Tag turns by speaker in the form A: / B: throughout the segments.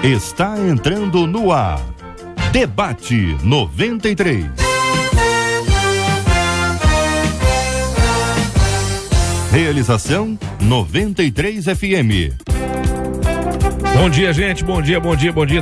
A: Está entrando no ar. Debate 93. Realização 93 FM.
B: Bom dia, gente. Bom dia.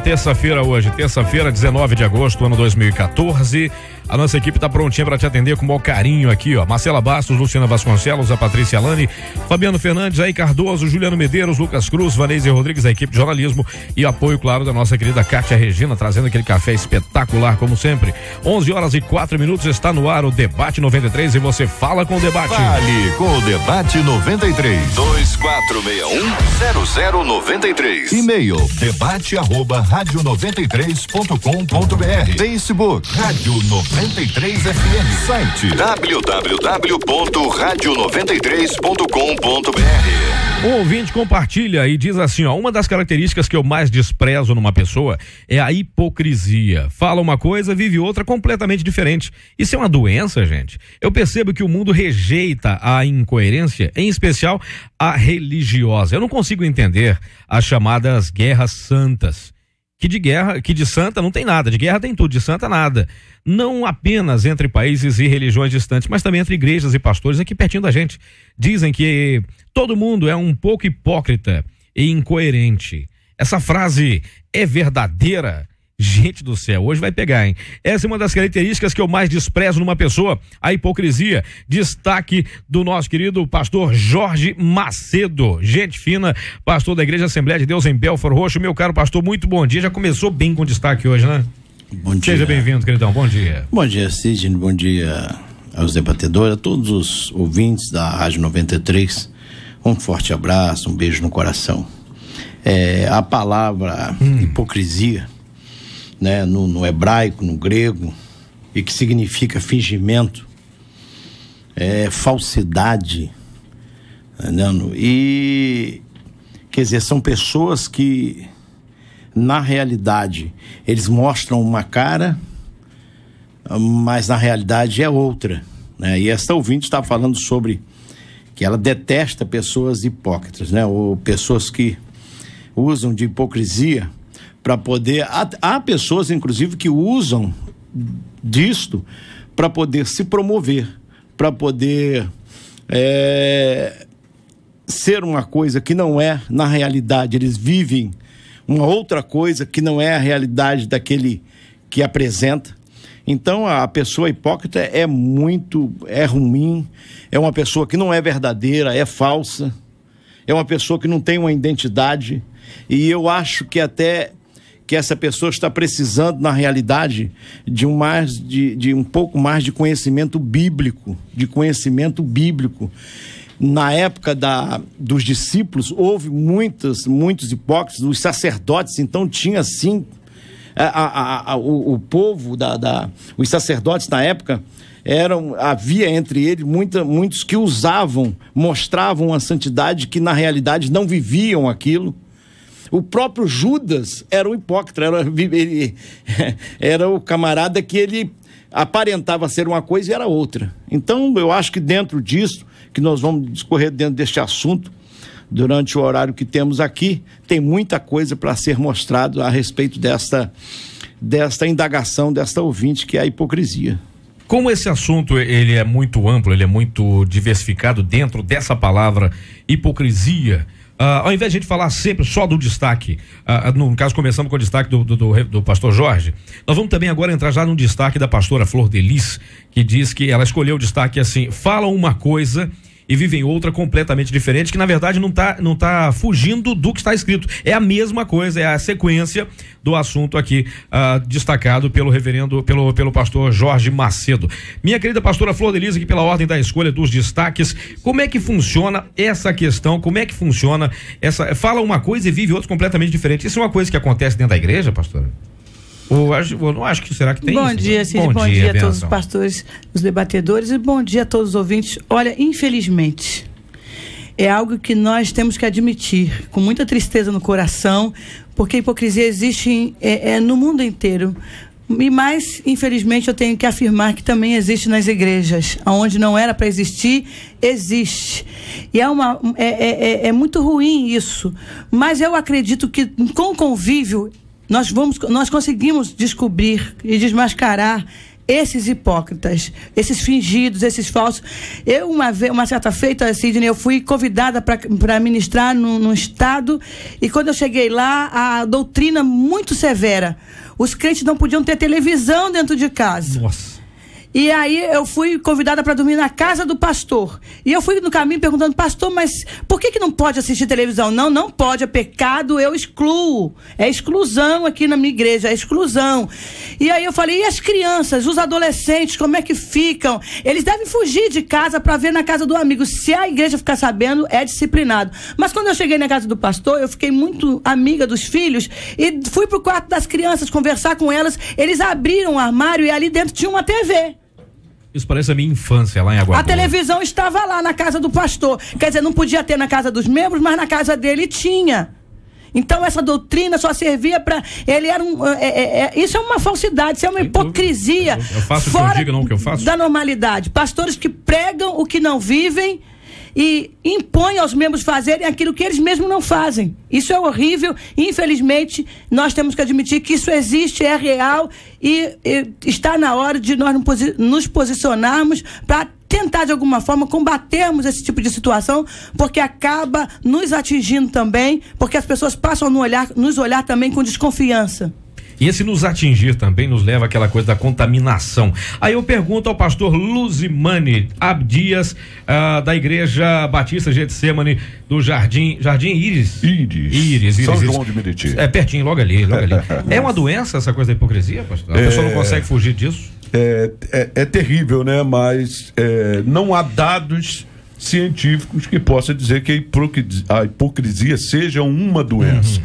B: Terça-feira hoje, terça-feira, 19 de agosto, ano 2014. A nossa equipe está prontinha para te atender com o maior carinho aqui, ó. Marcela Bastos, Luciana Vasconcelos, a Patrícia Alane, Fabiano Fernandes, aí Cardoso, Juliano Medeiros, Lucas Cruz, Vanessa Rodrigues, a equipe de jornalismo e apoio, claro, da nossa querida Kátia Regina, trazendo aquele café espetacular, como sempre. 11h04, está no ar o Debate 93 e você fala com o Debate.
A: Fale com o Debate 93. 2461-0093. E-mail debate@radio93.com.br. Facebook Rádio 93 FM. Site www.radio93.com.br.
B: O ouvinte compartilha e diz assim, ó: uma das características que eu mais desprezo numa pessoa é a hipocrisia. Fala uma coisa, vive outra completamente diferente. Isso é uma doença, gente. Eu percebo que o mundo rejeita a incoerência, em especial a religiosa. Eu não consigo entender as chamadas guerras santas. Que de santa não tem nada, de guerra tem tudo, de santa nada. Não apenas entre países e religiões distantes, mas também entre igrejas e pastores aqui pertinho da gente. Dizem que todo mundo é um pouco hipócrita e incoerente. Essa frase é verdadeira? Gente do céu, hoje vai pegar, hein? Essa é uma das características que eu mais desprezo numa pessoa, a hipocrisia. Destaque do nosso querido pastor Jorge Macedo, gente fina, pastor da Igreja Assembleia de Deus em Belford Roxo. Meu caro pastor, muito bom dia. Já começou bem com destaque hoje, né?
C: Bom dia.
B: Seja bem-vindo, queridão. Bom dia.
C: Bom dia, Sidney. Bom dia aos debatedores, a todos os ouvintes da Rádio 93. Um forte abraço, um beijo no coração. A palavra hipocrisia, né, no hebraico, no grego, e que significa fingimento, falsidade, né, e quer dizer, são pessoas que na realidade eles mostram uma cara, mas na realidade é outra, né? E esta ouvinte está falando sobre que ela detesta pessoas hipócritas, né, ou pessoas que usam de hipocrisia para poder, há pessoas inclusive que usam disto para poder se promover, para poder ser uma coisa que não é na realidade. Eles vivem uma outra coisa que não é a realidade daquele que apresenta. Então a pessoa hipócrita é ruim, é uma pessoa que não é verdadeira, é falsa, é uma pessoa que não tem uma identidade. E eu acho que até que essa pessoa está precisando, na realidade, de um pouco mais de conhecimento bíblico, Na época dos discípulos, houve muitos hipócritas, os sacerdotes, então tinha assim, o povo, os sacerdotes na época, havia entre eles muitos que mostravam a santidade que na realidade não viviam aquilo. O próprio Judas era um hipócrita, era o camarada que ele aparentava ser uma coisa e era outra. Então eu acho que dentro disso, que nós vamos discorrer dentro deste assunto, durante o horário que temos aqui, tem muita coisa para ser mostrado a respeito desta indagação, desta ouvinte, que é a hipocrisia.
B: Como esse assunto ele é muito amplo, ele é muito diversificado dentro dessa palavra hipocrisia, ao invés de a gente falar sempre só do destaque, no caso começando com o destaque do pastor Jorge, nós vamos também agora entrar já no destaque da pastora Flor de Lis, que diz que ela escolheu o destaque assim: falam uma coisa e vivem outra completamente diferente, que na verdade não tá fugindo do que está escrito. É a mesma coisa, é a sequência do assunto aqui, destacado pelo pastor Jorge Macedo. Minha querida pastora Flor de Lis, aqui pela ordem da escolha dos destaques, como é que funciona essa questão, fala uma coisa e vive outra completamente diferente? Isso é uma coisa que acontece dentro da igreja, pastora? Eu não acho que será que tem
D: bom
B: isso?
D: Dia, Cid, bom dia a todos os pastores, os debatedores, e bom dia a todos os ouvintes. Olha, infelizmente, é algo que nós temos que admitir, com muita tristeza no coração, porque a hipocrisia existe no mundo inteiro. Mas, infelizmente, eu tenho que afirmar que também existe nas igrejas. Onde não era para existir, existe. E é muito ruim isso. Mas eu acredito que com o convívio nós conseguimos descobrir e desmascarar esses hipócritas, esses fingidos, esses falsos. Eu, uma certa feita, Sidney, eu fui convidada para ministrar num estado, e quando eu cheguei lá, a doutrina muito severa. Os crentes não podiam ter televisão dentro de casa.
B: Nossa.
D: E aí eu fui convidada para dormir na casa do pastor. E eu fui no caminho perguntando: pastor, mas por que não pode assistir televisão? Não pode, é pecado, eu excluo. É exclusão aqui na minha igreja, é exclusão. E aí eu falei: e as crianças, os adolescentes, como é que ficam? Eles devem fugir de casa para ver na casa do amigo. Se a igreja ficar sabendo, é disciplinado. Mas quando eu cheguei na casa do pastor, eu fiquei muito amiga dos filhos e fui pro quarto das crianças conversar com elas. Eles abriram o armário e ali dentro tinha uma TV.
B: Isso parece a minha infância lá em Aguadouro.
D: A televisão estava lá na casa do pastor. Quer dizer, não podia ter na casa dos membros, mas na casa dele tinha. Então essa doutrina só servia para... Ele era isso é uma falsidade, isso é uma hipocrisia.
B: Eu faço o que eu digo, não o que eu faço.
D: Da normalidade. Pastores que pregam o que não vivem e impõem aos membros fazerem aquilo que eles mesmos não fazem. Isso é horrível. Infelizmente, nós temos que admitir que isso existe, é real, e está na hora de nós nos posicionarmos para tentar, de alguma forma, combatermos esse tipo de situação, porque acaba nos atingindo também, porque as pessoas passam a nos olhar também com desconfiança.
B: E esse nos atingir também nos leva àquela coisa da contaminação. Aí eu pergunto ao pastor Luzimani Abdias, da Igreja Batista Getsemane do Jardim Íris.
A: São João de Meriti.
B: É pertinho, logo ali. É uma doença essa coisa da hipocrisia, pastor? A pessoa não consegue fugir disso?
E: É terrível, né? Mas não há dados científicos que possam dizer que a hipocrisia seja uma doença.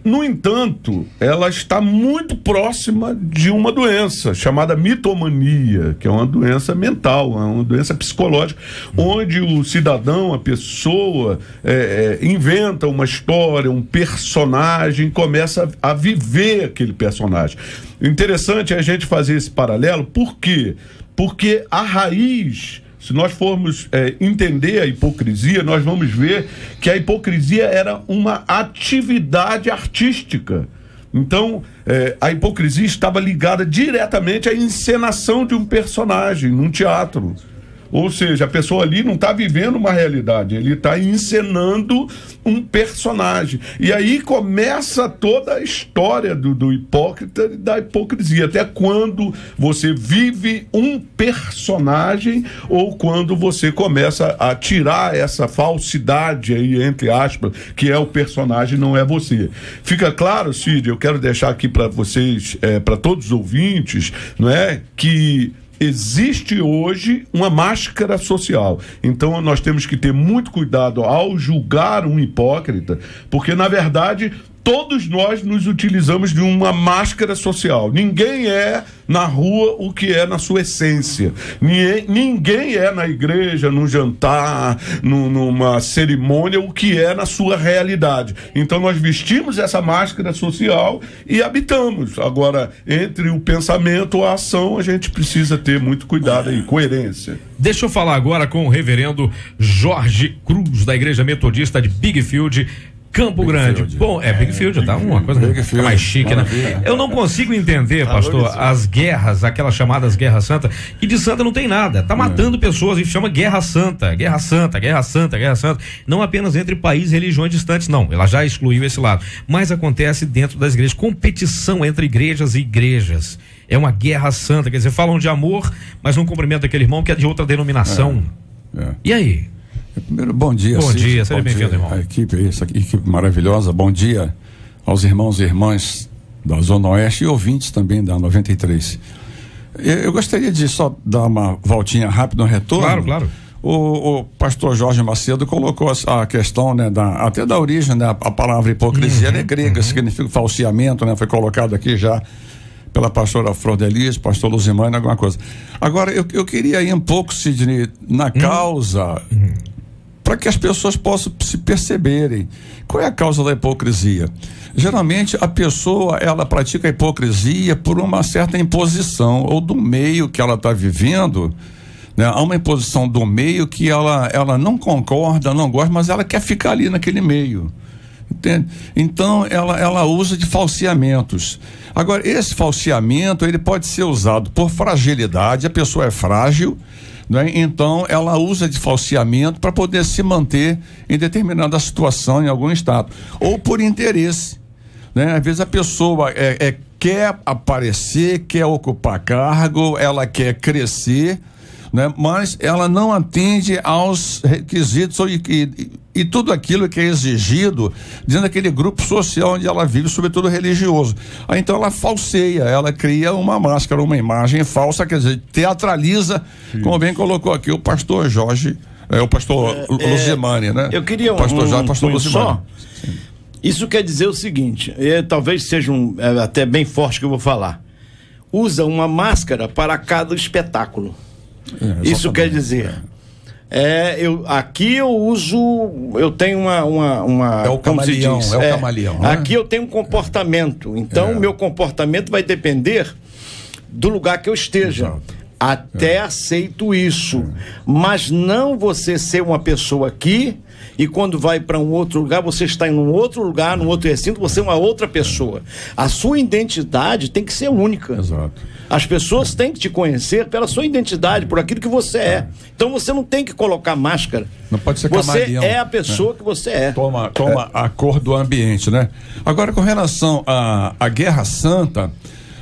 E: No entanto, ela está muito próxima de uma doença chamada mitomania, que é uma doença mental, é uma doença psicológica, onde o cidadão, a pessoa, inventa uma história, um personagem, começa a viver aquele personagem. O interessante é a gente fazer esse paralelo. Por quê? Porque a raiz... Se nós formos entender a hipocrisia, nós vamos ver que a hipocrisia era uma atividade artística. Então, a hipocrisia estava ligada diretamente à encenação de um personagem num teatro. Ou seja, a pessoa ali não está vivendo uma realidade, ele está encenando um personagem. E aí começa toda a história do hipócrita e da hipocrisia. Até quando você vive um personagem ou quando você começa a tirar essa falsidade aí, entre aspas, que é o personagem, não é você. Fica claro, Cid, eu quero deixar aqui para vocês, para todos os ouvintes, não é, que existe hoje uma máscara social. Então nós temos que ter muito cuidado ao julgar um hipócrita, porque na verdade todos nós nos utilizamos de uma máscara social. Ninguém é na rua o que é na sua essência. Ninguém é na igreja, num jantar, numa cerimônia, o que é na sua realidade. Então nós vestimos essa máscara social e habitamos. Agora, entre o pensamento e a ação, a gente precisa ter muito cuidado aí, coerência.
B: Deixa eu falar agora com o reverendo Jorge Cruz, da Igreja Metodista de Big Field, Campo Grande. Bom, Big Field, tá uma coisa mais chique, né? Eu não consigo entender, pastor, as guerras, aquelas chamadas Guerra Santa, que de santa não tem nada. Tá matando pessoas e chama Guerra Santa, Guerra Santa, Guerra Santa, Guerra Santa. Não apenas entre países e religiões distantes, não. Ela já excluiu esse lado. Mas acontece dentro das igrejas, competição entre igrejas e igrejas. É uma Guerra Santa, quer dizer, falam de amor, mas não cumprimentam aquele irmão que é de outra denominação. E aí?
F: Primeiro, bom dia.
B: Bom dia, seja bem-vindo, irmão.
F: A equipe, essa equipe maravilhosa, bom dia aos irmãos e irmãs da Zona Oeste e ouvintes também da 93. Eu gostaria de só dar uma voltinha rápida no retorno.
B: Claro.
F: O pastor Jorge Macedo colocou a questão, né, até da origem, né, a palavra hipocrisia, ela é grega, significa falseamento, né, foi colocado aqui já pela pastora Flor de Lis, pastor Luzimani, alguma coisa. Agora, eu queria ir um pouco, Sidney, na causa para que as pessoas possam se perceberem. Qual é a causa da hipocrisia? Geralmente a pessoa, ela pratica a hipocrisia por uma certa imposição ou do meio que ela está vivendo, né? Há uma imposição do meio que ela não concorda, não gosta, mas ela quer ficar ali naquele meio. Entende? Então ela usa de falseamentos. Agora, esse falseamento ele pode ser usado por fragilidade, a pessoa é frágil, né? Então ela usa de falseamento para poder se manter em determinada situação, em algum estado, ou por interesse, né? Às vezes a pessoa quer aparecer, quer ocupar cargo, ela quer crescer, né? Mas ela não atende aos requisitos e tudo aquilo que é exigido dentro daquele grupo social onde ela vive, sobretudo religioso. Aí então ela falseia, ela cria uma máscara, uma imagem falsa, quer dizer, teatraliza, como bem colocou aqui o pastor Jorge, o pastor Luzimani, né?
C: Eu queria
F: pastor Jorge, pastor Luzimani.
C: Isso quer dizer o seguinte, talvez seja até bem forte que eu vou falar. Usa uma máscara para cada espetáculo. Isso quer dizer, eu tenho uma
F: é o camaleão,
C: diz,
F: é o camaleão, né?
C: Aqui eu tenho um comportamento, então o meu comportamento vai depender do lugar que eu esteja. Exato. Até aceito isso, mas não você ser uma pessoa aqui e quando vai para um outro lugar, você está em um outro lugar, num outro recinto, você é uma outra pessoa. A sua identidade tem que ser única.
F: Exato.
C: As pessoas têm que te conhecer pela sua identidade, por aquilo que você é. Então você não tem que colocar máscara.
F: Não pode ser
C: você
F: camaleão,
C: é a pessoa que você é.
F: Toma a cor do ambiente, né? Agora, com relação à Guerra Santa,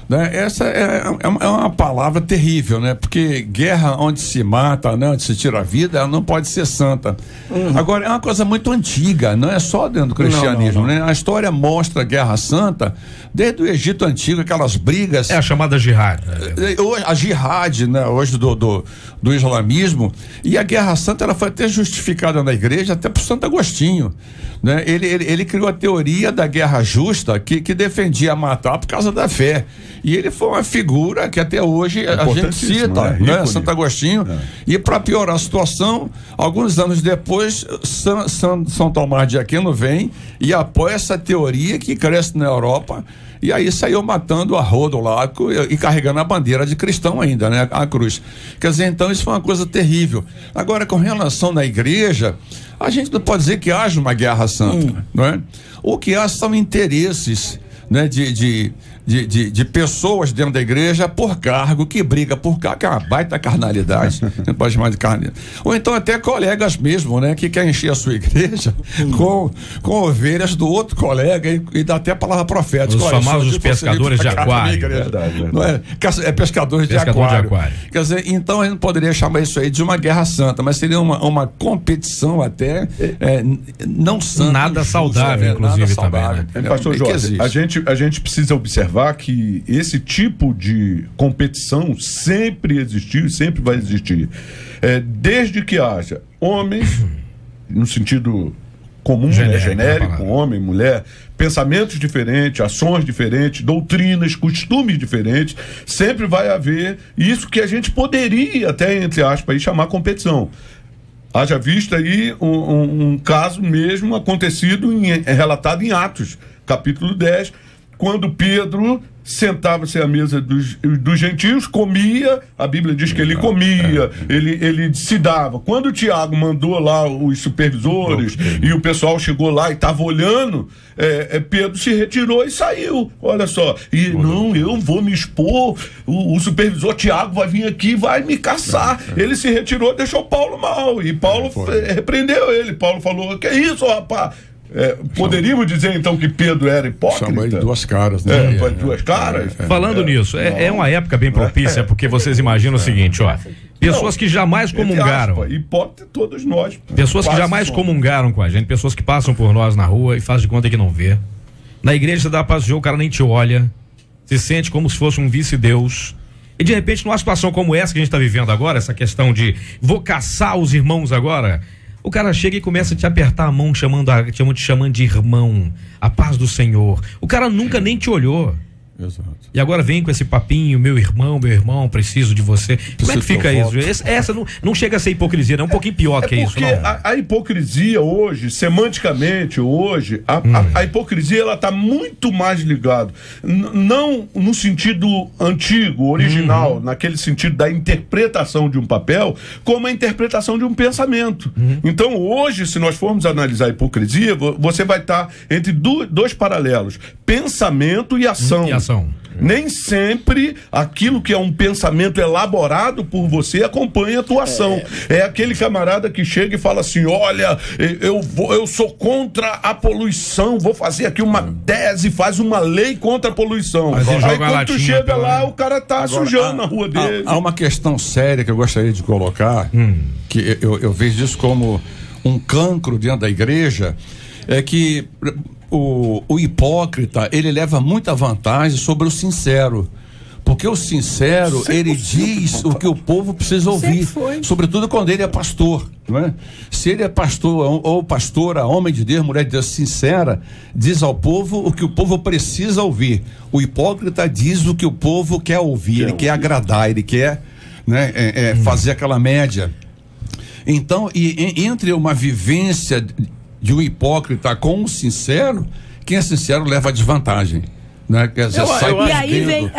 F: né? Essa é uma palavra terrível, né? Porque guerra onde se mata, né? Onde se tira a vida, ela não pode ser santa. Agora, é uma coisa muito antiga, não é só dentro do cristianismo, não. Né? A história mostra a Guerra Santa desde o Egito Antigo, aquelas brigas.
B: É a chamada jihad.
F: A jihad, né? Hoje do islamismo. E a Guerra Santa ela foi até justificada na igreja, até por Santo Agostinho, né? Ele criou a teoria da guerra justa que defendia matar por causa da fé. E ele foi uma figura que até hoje a gente cita, né? Santo Agostinho. E para piorar a situação, alguns anos depois, São Tomás de Aquino vem e apoia essa teoria que cresce na Europa. E aí saiu matando a rodo lá e carregando a bandeira de cristão ainda, né? A cruz. Quer dizer, então isso foi uma coisa terrível. Agora, com relação na igreja, a gente não pode dizer que haja uma guerra santa, não é? O que há são interesses, né? De pessoas dentro da igreja por cargo, que briga por cargo, que é uma baita carnalidade, não pode chamar de carne. Ou então até colegas mesmo, né? Que quer encher a sua igreja com ovelhas do outro colega e dá até a palavra profética.
B: Os famosos pescadores de aquário.
F: Verdade. Não é pescadores de aquário. Quer dizer, então a gente não poderia chamar isso aí de uma guerra santa, mas seria uma competição até não santa.
B: Nada saudável, inclusive,
F: nada saudável,
B: também. Né?
E: Pastor Jorge, a gente precisa observar que esse tipo de competição sempre existiu e sempre vai existir. Desde que haja homens, no sentido comum, genérico, homem, mulher, pensamentos diferentes, ações diferentes, doutrinas, costumes diferentes, sempre vai haver isso que a gente poderia até, entre aspas, chamar competição. Haja visto aí um caso mesmo acontecido, relatado em Atos, capítulo 10, quando Pedro sentava-se à mesa dos gentios, comia, a Bíblia diz que ele comia, ele se dava. Quando o Tiago mandou lá os supervisores e o pessoal chegou lá e estava olhando, Pedro se retirou e saiu, olha só. E não, eu vou me expor, o supervisor Tiago vai vir aqui e vai me caçar. Ele se retirou, deixou Paulo mal, e Paulo repreendeu ele. Paulo falou, que é isso, rapaz? Poderíamos dizer então que Pedro era hipócrita?
F: Chama ele de duas caras, né?
E: Duas caras?
B: Falando nisso, é uma época bem propícia, porque vocês imaginam o seguinte, ó. Pessoas que jamais comungaram.
E: Hipócrita todos nós.
B: Pessoas que jamais comungaram com a gente, pessoas que passam por nós na rua e fazem de conta que não vê. Na igreja você dá paz, o cara nem te olha, se sente como se fosse um vice-deus. E de repente, numa situação como essa que a gente está vivendo agora, essa questão de vou caçar os irmãos agora, o cara chega e começa a te apertar a mão, te chamando de irmão, a paz do Senhor. O cara nunca nem te olhou.
F: Exato.
B: E agora vem com esse papinho, meu irmão, preciso de você. Como é que fica isso? Essa não chega a ser hipocrisia, não, é um pouquinho pior do que isso.
E: Porque a hipocrisia hoje, semanticamente hoje, a hipocrisia ela está muito mais ligada, não no sentido antigo, original, naquele sentido da interpretação de um papel, como a interpretação de um pensamento. Então hoje, se nós formos analisar a hipocrisia, você vai estar entre dois paralelos, pensamento e ação. Nem sempre aquilo que é um pensamento elaborado por você acompanha a tua ação. É aquele camarada que chega e fala assim: olha, eu sou contra a poluição, vou fazer aqui uma tese, faz uma lei contra a poluição. Aí quando tu chega lá, o cara tá sujando na rua dele.
F: Há uma questão séria que eu gostaria de colocar, que eu vejo isso como um cancro dentro da igreja, é que o hipócrita, ele leva muita vantagem sobre o sincero, porque o sincero, ele diz o que o povo precisa ouvir, sobretudo quando ele é pastor, não é? Se ele é pastor ou pastora, homem de Deus, mulher de Deus sincera, diz ao povo o que o povo precisa ouvir. O hipócrita diz o que o povo quer ouvir, ele quer agradar, ele quer, né, fazer aquela média. Então, entre uma vivência de um hipócrita com um sincero, quem é sincero leva a desvantagem, né? Quer dizer,
D: e aí vem,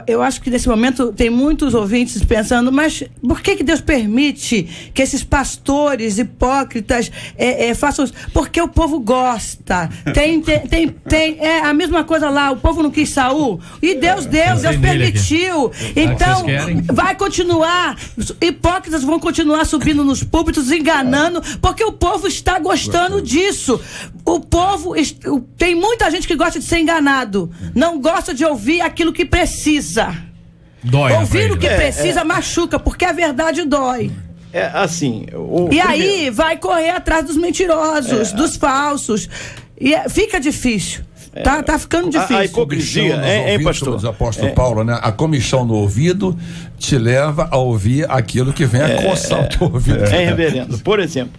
D: eu acho que nesse momento tem muitos ouvintes pensando, mas por que Deus permite que esses pastores hipócritas façam isso? Porque o povo gosta. Tem a mesma coisa lá, o povo não quis Saul e Deus permitiu. Então vai continuar, hipócritas vão continuar subindo nos púlpitos, enganando, porque o povo está gostando disso. O povo, tem muita gente que gosta de ser enganado, não gosta de ouvir aquilo que precisa.
B: Dói.
D: Ouvir o que precisa machuca, porque a verdade dói.
C: Assim.
D: Aí vai correr atrás dos mentirosos, dos falsos. E fica difícil. Tá ficando difícil.
C: A hipocrisia, pastor?
F: Diz o apóstolo Paulo, né? A comichão no ouvido te leva a ouvir aquilo que vem a coçar o teu ouvido.
C: Reverendo. Por exemplo,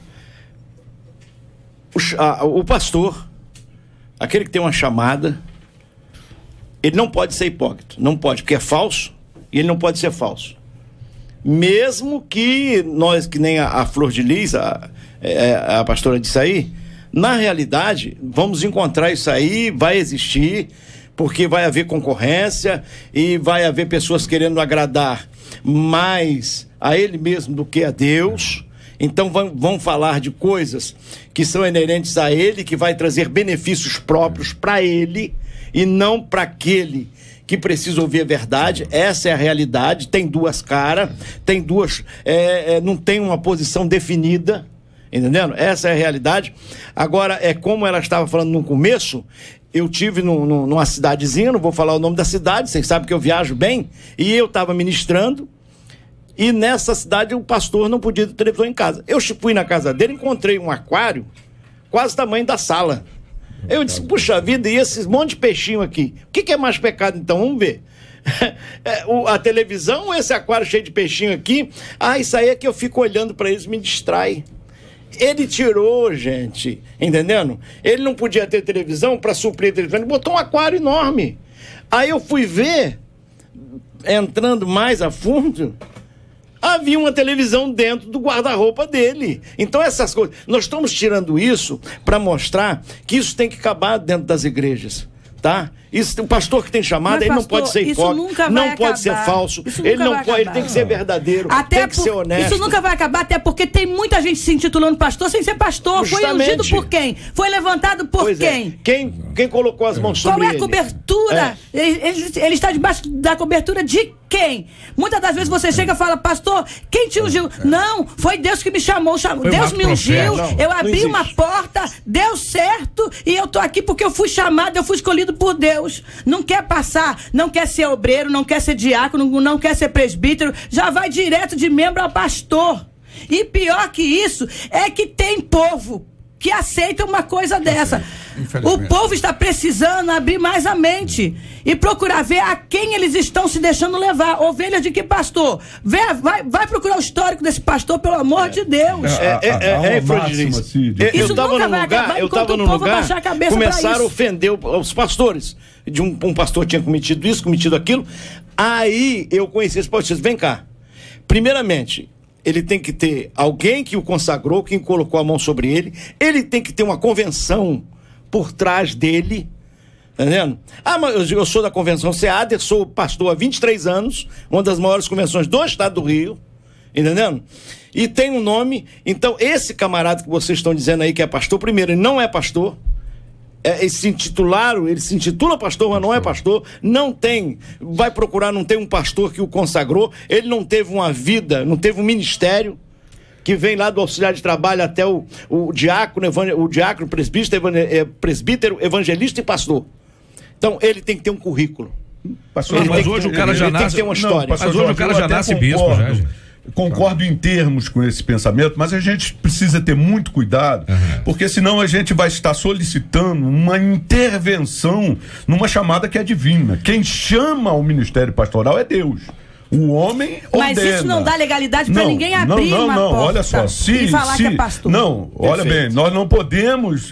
C: o pastor, aquele que tem uma chamada, ele não pode ser hipócrita, não pode, porque é falso, e ele não pode ser falso. Mesmo que nós, que nem a Flor de Lis, a pastora disse aí, na realidade, vamos encontrar isso aí, vai existir, porque vai haver concorrência e vai haver pessoas querendo agradar mais a ele mesmo do que a Deus. Então vão falar de coisas que são inerentes a ele, que vai trazer benefícios próprios para ele e não para aquele que precisa ouvir a verdade. Essa é a realidade. Tem duas caras, tem duas, não tem uma posição definida, entendendo? Essa é a realidade. Agora, como ela estava falando no começo, eu tive numa cidadezinha, não vou falar o nome da cidade, vocês sabem que eu viajo bem, e eu estava ministrando. E nessa cidade o pastor não podia ter televisão em casa. Eu fui na casa dele, encontrei um aquário quase o tamanho da sala. Eu disse, puxa vida, e esses monte de peixinho aqui? O que é mais pecado então? Vamos ver. A televisão ou esse aquário cheio de peixinho aqui? Isso aí é que eu fico olhando para eles, me distrai. Ele tirou, gente, entendendo? Ele não podia ter televisão para suprir a televisão, ele botou um aquário enorme. Aí eu fui ver, entrando mais a fundo, havia uma televisão dentro do guarda-roupa dele. Então essas coisas, nós estamos tirando isso para mostrar que isso tem que acabar dentro das igrejas, tá? Isso, o pastor que tem chamada, ele não pode ser hipócrita, não pode ser falso, ele não pode, ele tem que ser verdadeiro, tem que ser honesto.
D: Isso nunca vai acabar, até porque tem muita gente se intitulando pastor sem ser pastor. Justamente. Foi ungido por quem? Foi levantado por quem?
C: Quem colocou as mãos sobre ele?
D: Qual é a cobertura? Ele está debaixo da cobertura de quem? Muitas das vezes você chega e fala, pastor, quem te ungiu? Não, foi Deus que me chamou. Deus me ungiu, eu abri uma porta, deu certo, e eu tô aqui porque eu fui chamado, eu fui escolhido por Deus. Não quer passar, não quer ser obreiro, não quer ser diácono, não quer ser presbítero, já vai direto de membro a pastor. E pior que isso, é que tem povo que aceita uma coisa dessa. O povo está precisando abrir mais a mente e procurar ver a quem eles estão se deixando levar. Ovelha de que pastor? Vai procurar o histórico desse pastor, pelo amor de Deus.
C: Eu estava num lugar, começaram a ofender os pastores. Um pastor tinha cometido isso, cometido aquilo. Aí eu conheci esse pastor. Vem cá. Primeiramente, ele tem que ter alguém que o consagrou, quem colocou a mão sobre ele. Ele tem que ter uma convenção por trás dele. Tá entendendo? Mas eu sou da convenção SEADER, sou pastor há 23 anos, uma das maiores convenções do estado do Rio. Entendendo? E tem um nome. Então, esse camarada que vocês estão dizendo aí que é pastor, primeiro, ele não é pastor. Ele se intitula pastor, mas não é pastor. Não tem, vai procurar, não tem um pastor que o consagrou. Ele não teve uma vida, não teve um ministério que vem lá do auxiliar de trabalho até o diácono, presbítero, evangelista e pastor. Então ele tem que ter um currículo.
B: Pastor, mas hoje o cara já nasce, tem que ter uma história. Mas hoje o cara já nasce bispo, já.
E: Concordo em termos com esse pensamento, mas a gente precisa ter muito cuidado, porque senão a gente vai estar solicitando uma intervenção numa chamada que é divina. Quem chama o ministério pastoral é Deus. O homem
D: Mas
E: ordena.
D: Isso não dá legalidade para ninguém abrir uma porta
E: olha só,
D: e falar que é pastor.
E: Não, olha bem, nós não podemos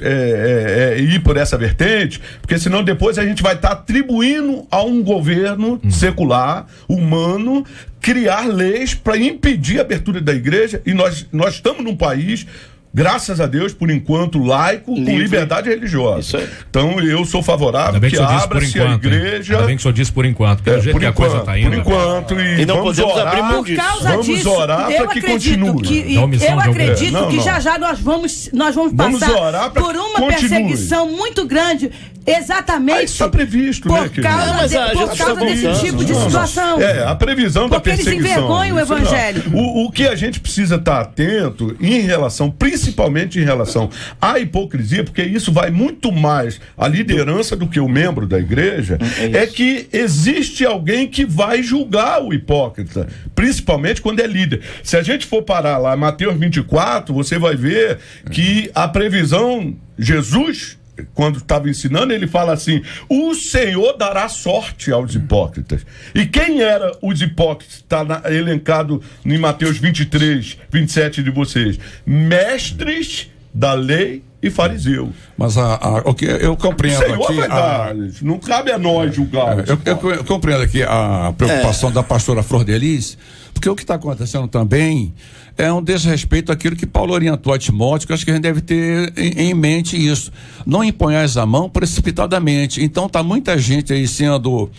E: ir por essa vertente, porque senão depois a gente vai estar atribuindo a um governo secular, humano, criar leis para impedir a abertura da igreja, e nós estamos num país, graças a Deus, por enquanto, laico, com liberdade religiosa. Então, eu sou favorável que abra-se a igreja.
B: Ainda bem que o senhor disse por enquanto, pelo jeito que a coisa está indo.
E: Por enquanto, e
C: não
E: vamos
C: podemos
E: orar,
C: abrir mão disso.
E: Vamos orar para que continue.
D: Eu acredito que já nós vamos passar por uma perseguição muito grande, exatamente.
E: Está previsto,
D: por causa desse tipo de situação.
E: A previsão da perseguição.
D: Porque eles envergonham o evangelho.
E: O que a gente precisa estar atento em relação, principalmente em relação à hipocrisia, porque isso vai muito mais à liderança do que o membro da igreja, é que existe alguém que vai julgar o hipócrita, principalmente quando é líder. Se a gente for parar lá, Mateus 24, você vai ver que a previsão, Jesus, quando estava ensinando, ele fala assim: o Senhor dará sorte aos hipócritas. E quem eram os hipócritas? Está elencado em Mateus 23, 27 de vocês: mestres da lei e fariseu.
F: Mas o que eu compreendo aqui,
E: não cabe a nós julgar.
F: Eu compreendo aqui a preocupação da pastora Flor de Lis, porque o que está acontecendo também é um desrespeito àquilo que Paulo orientou a Timóteo, que eu acho que a gente deve ter em mente isso. Não imponhais a mão precipitadamente. Então está muita gente aí sendo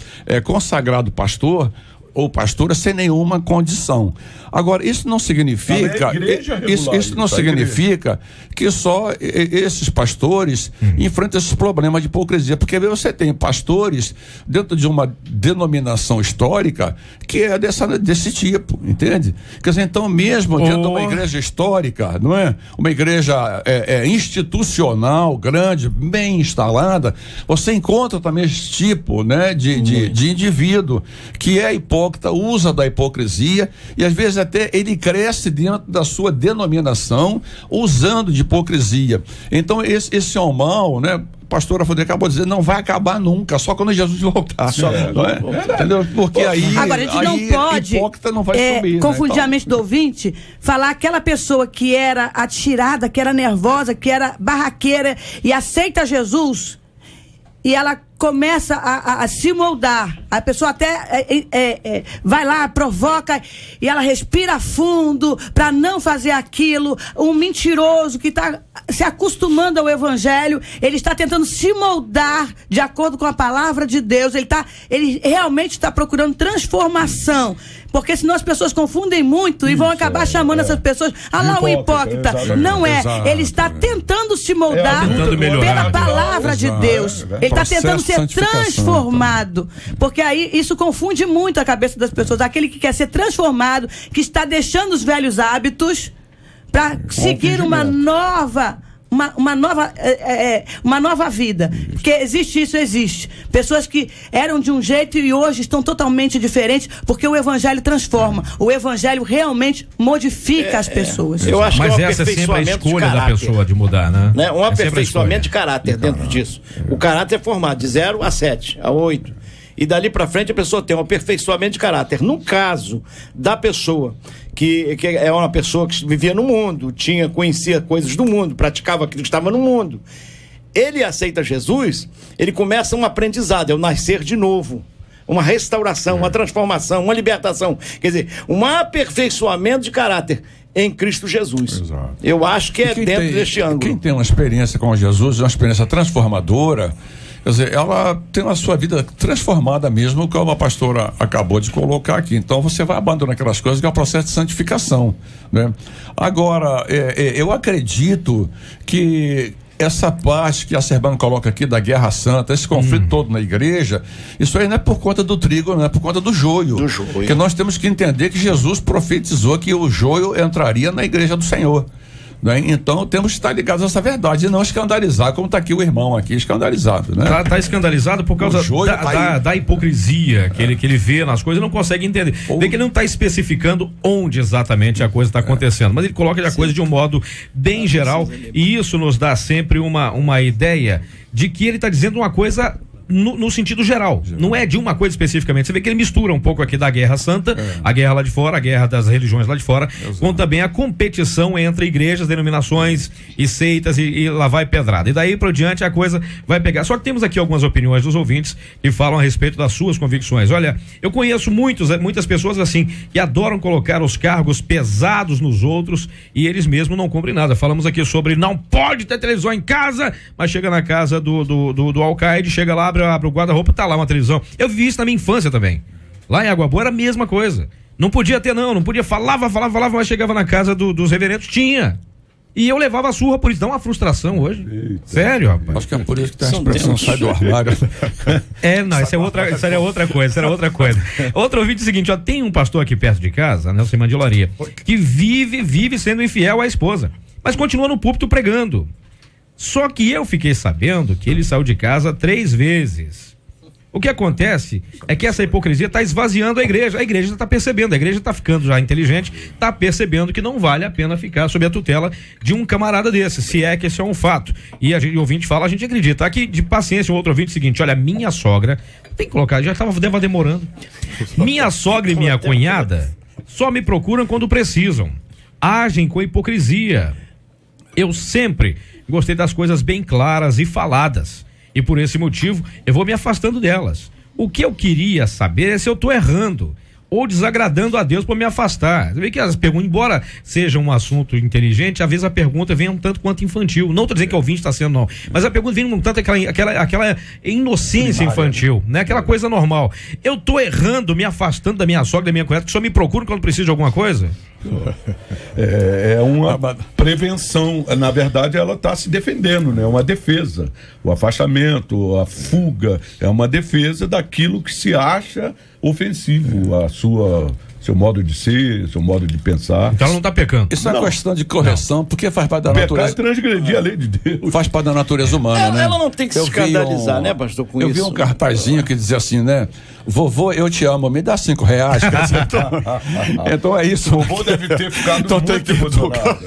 F: consagrado pastor ou pastora sem nenhuma condição. Agora, isso não significa isso não significa que só esses pastores enfrentam esses problemas de hipocrisia, porque você tem pastores dentro de uma denominação histórica que é desse tipo, entende? Quer dizer, então mesmo dentro de uma igreja histórica, não é? Uma igreja institucional, grande, bem instalada, você encontra também esse tipo, né, de indivíduo que é hipócrita, usa da hipocrisia, e às vezes até ele cresce dentro da sua denominação usando de hipocrisia. Então esse é um mal, né? A pastora Fodê acabou de dizer, não vai acabar nunca, só quando Jesus voltar. Entendeu? Porque
D: agora, a gente não pode
F: hipócrita não vai sumir,
D: confundir a mente do ouvinte, falar aquela pessoa que era atirada, que era nervosa, que era barraqueira e aceita Jesus, e ela começa a se moldar. A pessoa até vai lá, provoca, e ela respira fundo para não fazer aquilo. Um mentiroso que está se acostumando ao evangelho, ele está tentando se moldar de acordo com a palavra de Deus. Ele realmente está procurando transformação, porque senão as pessoas confundem muito e vão acabar chamando essas pessoas lá o hipócrita. Não é, ele está tentando se moldar pela palavra de Deus. Ele está tentando ser transformado, porque aí isso confunde muito a cabeça das pessoas. Aquele que quer ser transformado, que está deixando os velhos hábitos para seguir uma nova uma nova vida. Porque existe isso, existe. Pessoas que eram de um jeito e hoje estão totalmente diferentes, porque o evangelho transforma. O evangelho realmente modifica as pessoas.
C: Eu acho
B: Mas
C: que é um
B: essa é sempre a
C: aperfeiçoamento
B: escolha
C: de
B: da
C: caráter,
B: pessoa de mudar, né?
C: Um
B: É
C: aperfeiçoamento de caráter dentro disso. O caráter é formado de 0 a 7, a 8. E dali para frente a pessoa tem um aperfeiçoamento de caráter. No caso da pessoa que é uma pessoa que vivia no mundo, conhecia coisas do mundo, praticava aquilo que estava no mundo, ele aceita Jesus, ele começa um aprendizado, é o nascer de novo. Uma restauração, uma transformação, uma libertação. Quer dizer, um aperfeiçoamento de caráter em Cristo Jesus.
E: Exato.
C: Eu acho que é dentro deste ângulo.
F: Quem tem uma experiência com Jesus, uma experiência transformadora, quer dizer, ela tem a sua vida transformada mesmo, como a pastora acabou de colocar aqui. Então você vai abandonar aquelas coisas que é o processo de santificação, né? Agora, eu acredito que essa parte que a Serbano coloca aqui da Guerra Santa, esse conflito todo na igreja, isso aí não é por conta do trigo, não é por conta do joio. Porque nós temos que entender que Jesus profetizou que o joio entraria na igreja do Senhor. Né? Então temos que estar ligados a essa verdade e não escandalizar, como está aqui o irmão aqui, escandalizado, né?
B: Tá escandalizado por causa da hipocrisia que ele vê nas coisas e não consegue entender. Vê que ele não está especificando onde exatamente a coisa está acontecendo, mas ele coloca a coisa de um modo bem geral, e isso nos dá sempre uma ideia de que ele está dizendo uma coisa no sentido geral, não é de uma coisa especificamente. Você vê que ele mistura um pouco aqui da Guerra Santa, a guerra lá de fora, a guerra das religiões lá de fora, com também a competição entre igrejas, denominações e seitas, e lá vai pedrada. E daí por diante a coisa vai pegar. Só que temos aqui algumas opiniões dos ouvintes que falam a respeito das suas convicções. Olha, eu conheço muitas pessoas assim, que adoram colocar os cargos pesados nos outros e eles mesmos não cumprem nada. Falamos aqui sobre não pode ter televisão em casa, mas chega na casa do Alcaide, chega lá, abre o guarda-roupa, tá lá uma televisão. Eu vivi isso na minha infância também. Lá em Água Boa era a mesma coisa. Não podia ter não podia, falava, mas chegava na casa dos reverendos, tinha. E eu levava a surra por isso. Dá uma frustração hoje. Eita. Sério, rapaz.
F: Acho que é por isso que tem a expressão sai do armário.
B: Não, isso era outra coisa. Outro ouvinte é o seguinte, ó, tem um pastor aqui perto de casa, Nelson Mandilaria, que vive sendo infiel à esposa, mas continua no púlpito pregando. Só que eu fiquei sabendo que ele saiu de casa 3 vezes. O que acontece é que essa hipocrisia está esvaziando a igreja está percebendo, a igreja está ficando já inteligente, está percebendo que não vale a pena ficar sob a tutela de um camarada desse, se é que esse é um fato. E o ouvinte fala, a gente acredita. Aqui de paciência, um outro ouvinte seguinte, olha, minha sogra, tem que colocar, já estava demorando. Minha sogra e minha cunhada só me procuram quando precisam, agem com hipocrisia. Eu sempre gostei das coisas bem claras e faladas, e por esse motivo eu vou me afastando delas. O que eu queria saber é se eu estou errando ou desagradando a Deus por me afastar. Você vê que as perguntas, embora seja um assunto inteligente, às vezes a pergunta vem um tanto quanto infantil. Não estou dizendo que o ouvinte está sendo, não, mas a pergunta vem um tanto aquela inocência infantil, né? Aquela coisa normal. Eu estou errando, me afastando da minha sogra, da minha cunhada, que só me procuram quando preciso de alguma coisa?
E: É uma prevenção. Na verdade, ela está se defendendo, né? É uma defesa. O afastamento, a fuga, é uma defesa daquilo que se acha ofensivo, seu modo de ser, seu modo de pensar.
B: Então ela não está pecando.
F: Isso é uma questão de correção, porque faz parte da natureza.
E: Pecar é transgredir a lei de Deus.
F: Faz parte da natureza humana, né?
C: Ela não tem que se escandalizar, né, pastor, com isso.
F: Eu vi um cartazinho que dizia assim, né? Vovô, eu te amo, me dá R$5. Então é isso.
E: O vovô deve ter ficado
F: então
E: muito emocionado.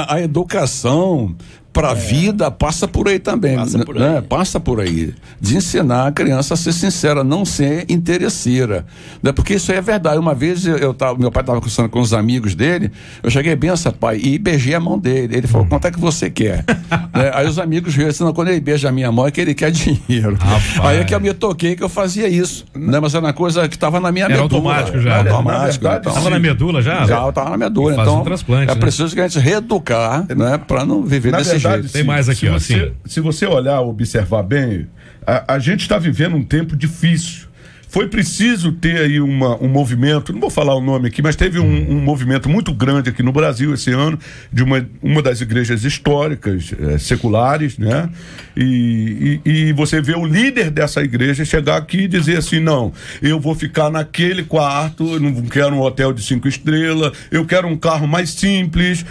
F: A educação para a vida passa por aí também, passa por aí, de ensinar a criança a ser sincera, não ser interesseira, né? Porque isso aí é verdade. Uma vez meu pai estava conversando com os amigos dele, eu cheguei bem essa pai e beijei a mão dele, ele falou, quanto é que você quer? Né? Aí os amigos viram assim, quando ele beija a minha mão é que ele quer dinheiro. Rapaz. Aí é que eu me toquei que eu fazia isso, né? Mas era uma coisa que estava na minha medula.
B: Automático já.
F: Automático.
B: Estava na medula já?
F: Já estava na medula, então é preciso que a gente reeducar, né? Para não viver desse jeito.
B: Tem mais aqui,
E: se você olhar, observar bem, a gente está vivendo um tempo difícil. Foi preciso ter aí um movimento, não vou falar o nome aqui, mas teve um movimento muito grande aqui no Brasil esse ano, de uma das igrejas históricas, seculares, né? E você vê o líder dessa igreja chegar aqui e dizer assim, não, eu vou ficar naquele quarto, eu não quero um hotel de 5 estrelas, eu quero um carro mais simples.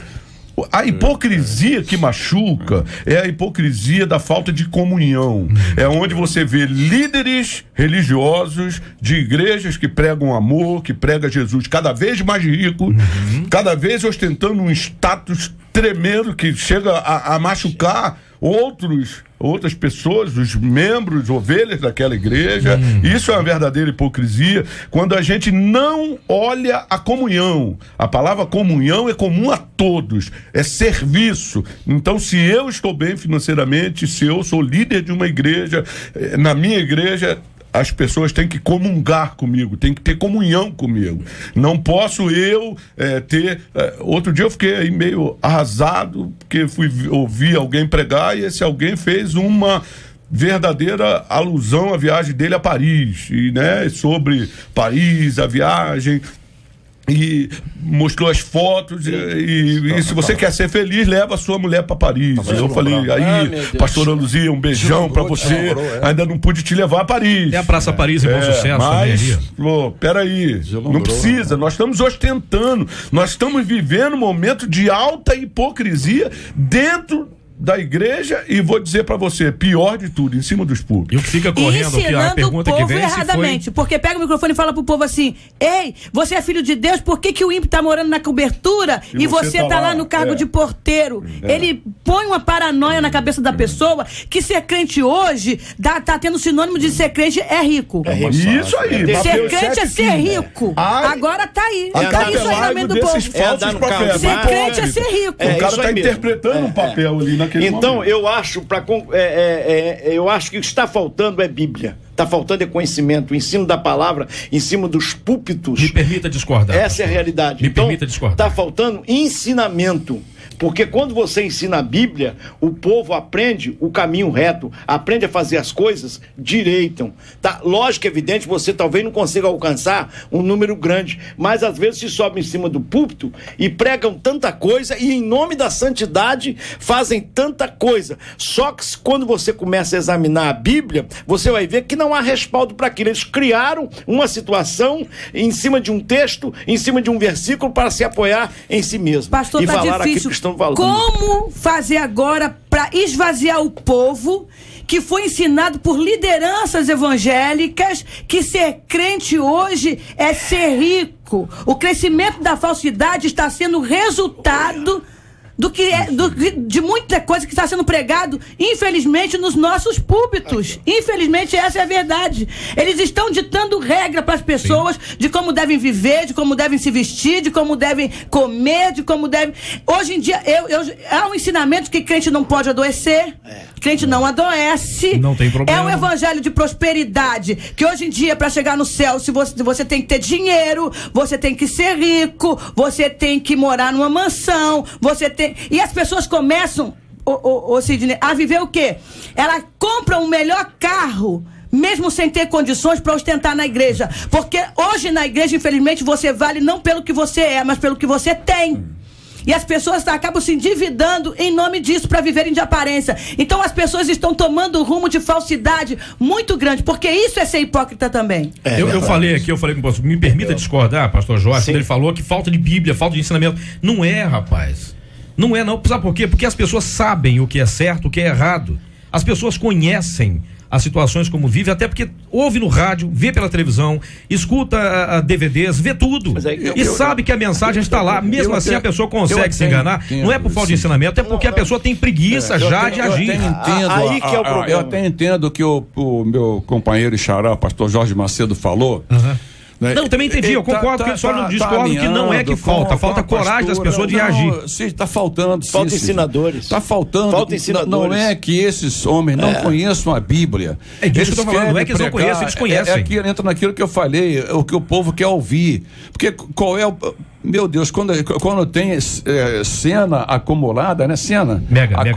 E: A hipocrisia que machuca é a hipocrisia da falta de comunhão. É onde você vê líderes religiosos de igrejas que pregam amor, que pregam Jesus cada vez mais rico, cada vez ostentando um status tremendo que chega a machucar outras pessoas, os membros, ovelhas daquela igreja. Isso é uma verdadeira hipocrisia, quando a gente não olha a comunhão. A palavra comunhão é comum a todos, é serviço. Então, se eu estou bem financeiramente, se eu sou líder de uma igreja, na minha igreja, as pessoas têm que comungar comigo, têm que ter comunhão comigo. Não posso eu ter... outro dia eu fiquei aí meio arrasado, porque fui ouvir alguém pregar e esse alguém fez uma verdadeira alusão à viagem dele a Paris, e, né, sobre Paris, a viagem... E mostrou as fotos e se você quer ser feliz, leva a sua mulher para Paris. Eu falei, pastora Luzia, um beijão para você. Ainda não pude te levar a Paris.
B: É a Praça Paris em Bom Sucesso.
E: Mas, peraí, não precisa. Nós estamos ostentando, nós estamos vivendo um momento de alta hipocrisia dentro da igreja, e vou dizer pra você, pior de tudo, em cima dos públicos.
B: E o que fica correndo aqui, a pergunta que vem
D: erradamente, porque pega o microfone e fala pro povo assim: ei, você é filho de Deus, por que o ímpio tá morando na cobertura e você tá lá no cargo de porteiro? Ele põe uma paranoia na cabeça da pessoa que ser crente hoje tá tendo sinônimo de ser crente é rico.
E: Isso aí.
D: Ser crente é ser rico. Agora tá aí. Tá isso aí na mente do povo. Ser crente é ser rico.
E: O cara tá interpretando um papel ali na
C: então, eu acho que o que está faltando é Bíblia. Está faltando é conhecimento, o ensino da palavra em cima dos púlpitos.
B: Me permita discordar.
C: Essa é a realidade.
B: Me permita discordar.
C: Está faltando ensinamento. Porque quando você ensina a Bíblia, o povo aprende o caminho reto, aprende a fazer as coisas direitam. Tá? Lógico, evidente, você talvez não consiga alcançar um número grande, mas às vezes se sobe em cima do púlpito e pregam tanta coisa e em nome da santidade fazem tanta coisa. Só que quando você começa a examinar a Bíblia, você vai ver que não há respaldo para aquilo. Eles criaram uma situação em cima de um texto, em cima de um versículo para se apoiar em si mesmo.
D: Pastor,
C: e
D: tá
C: falar
D: difícil. Como fazer agora para esvaziar o povo que foi ensinado por lideranças evangélicas que ser crente hoje é ser rico? O crescimento da falsidade está sendo resultado de muita coisa que está sendo pregado, infelizmente, nos nossos púlpitos. Infelizmente, essa é a verdade. Eles estão ditando regra para as pessoas de como devem viver, de como devem se vestir, de como devem comer, de como devem... Hoje em dia, há um ensinamento que crente não pode adoecer, crente não adoece.
B: Não tem problema.
D: É um evangelho de prosperidade, que hoje em dia, para chegar no céu, você tem que ter dinheiro, você tem que ser rico, você tem que morar numa mansão, você tem... E as pessoas começam, Sidney, a viver o quê? Ela compra um melhor carro, mesmo sem ter condições para ostentar na igreja. Porque hoje na igreja, infelizmente, você vale não pelo que você é, mas pelo que você tem. E as pessoas acabam se endividando em nome disso para viverem de aparência. Então as pessoas estão tomando um rumo de falsidade muito grande, porque isso é ser hipócrita também.
B: Eu falei com o pastor, me permita discordar, pastor Jorge, quando ele falou que falta de Bíblia, falta de ensinamento. Não é, rapaz. Não é, não. Sabe por quê? Porque as pessoas sabem o que é certo, o que é errado. As pessoas conhecem as situações como vivem, até porque ouve no rádio, vê pela televisão, escuta DVDs, vê tudo. Sabe que a mensagem está lá. Mesmo assim a pessoa consegue se enganar. Não é por falta de ensinamento, é porque a pessoa tem preguiça de agir.
F: Eu até entendo que o meu companheiro e xará, pastor Jorge Macedo, falou.
B: Não, também entendi, eu concordo que ele só não discordo que não é que falta coragem das pessoas de reagir.
F: Está faltando.
C: Falta ensinadores.
F: Está faltando.
C: Falta ensinadores.
F: Não é que esses homens não conheçam a Bíblia.
B: É disso que eu tô falando, não é que eles não conhecem, eles conhecem.
F: Entra naquilo que eu falei, o que o povo quer ouvir. Porque qual é o... Meu Deus, quando tem cena acumulada, né?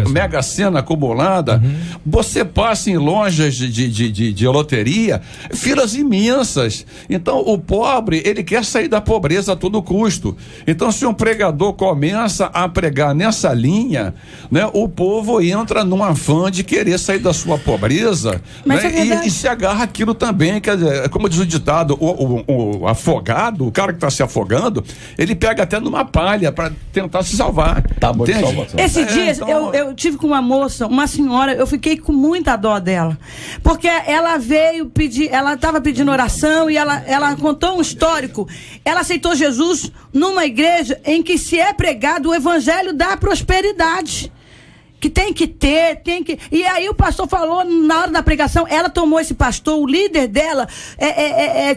F: Mega cena acumulada, você passa em lojas de loteria, filas imensas. Então, o pobre, ele quer sair da pobreza a todo custo. Então, se um pregador começa a pregar nessa linha, né? O povo entra num afã de querer sair da sua pobreza, né? E se agarra aquilo também. Quer dizer, como diz o ditado, o afogado, o cara que está se afogando, ele pega até numa palha para tentar se salvar.
E: Tá bom,
D: Esses dias
F: então...
D: eu tive com uma moça, uma senhora, eu fiquei com muita dó dela. Porque ela veio pedir, ela estava pedindo oração e ela contou um histórico. Ela aceitou Jesus numa igreja em que se é pregado o evangelho da prosperidade. Que tem que ter. E aí o pastor falou, na hora da pregação, ela tomou esse pastor, o líder dela,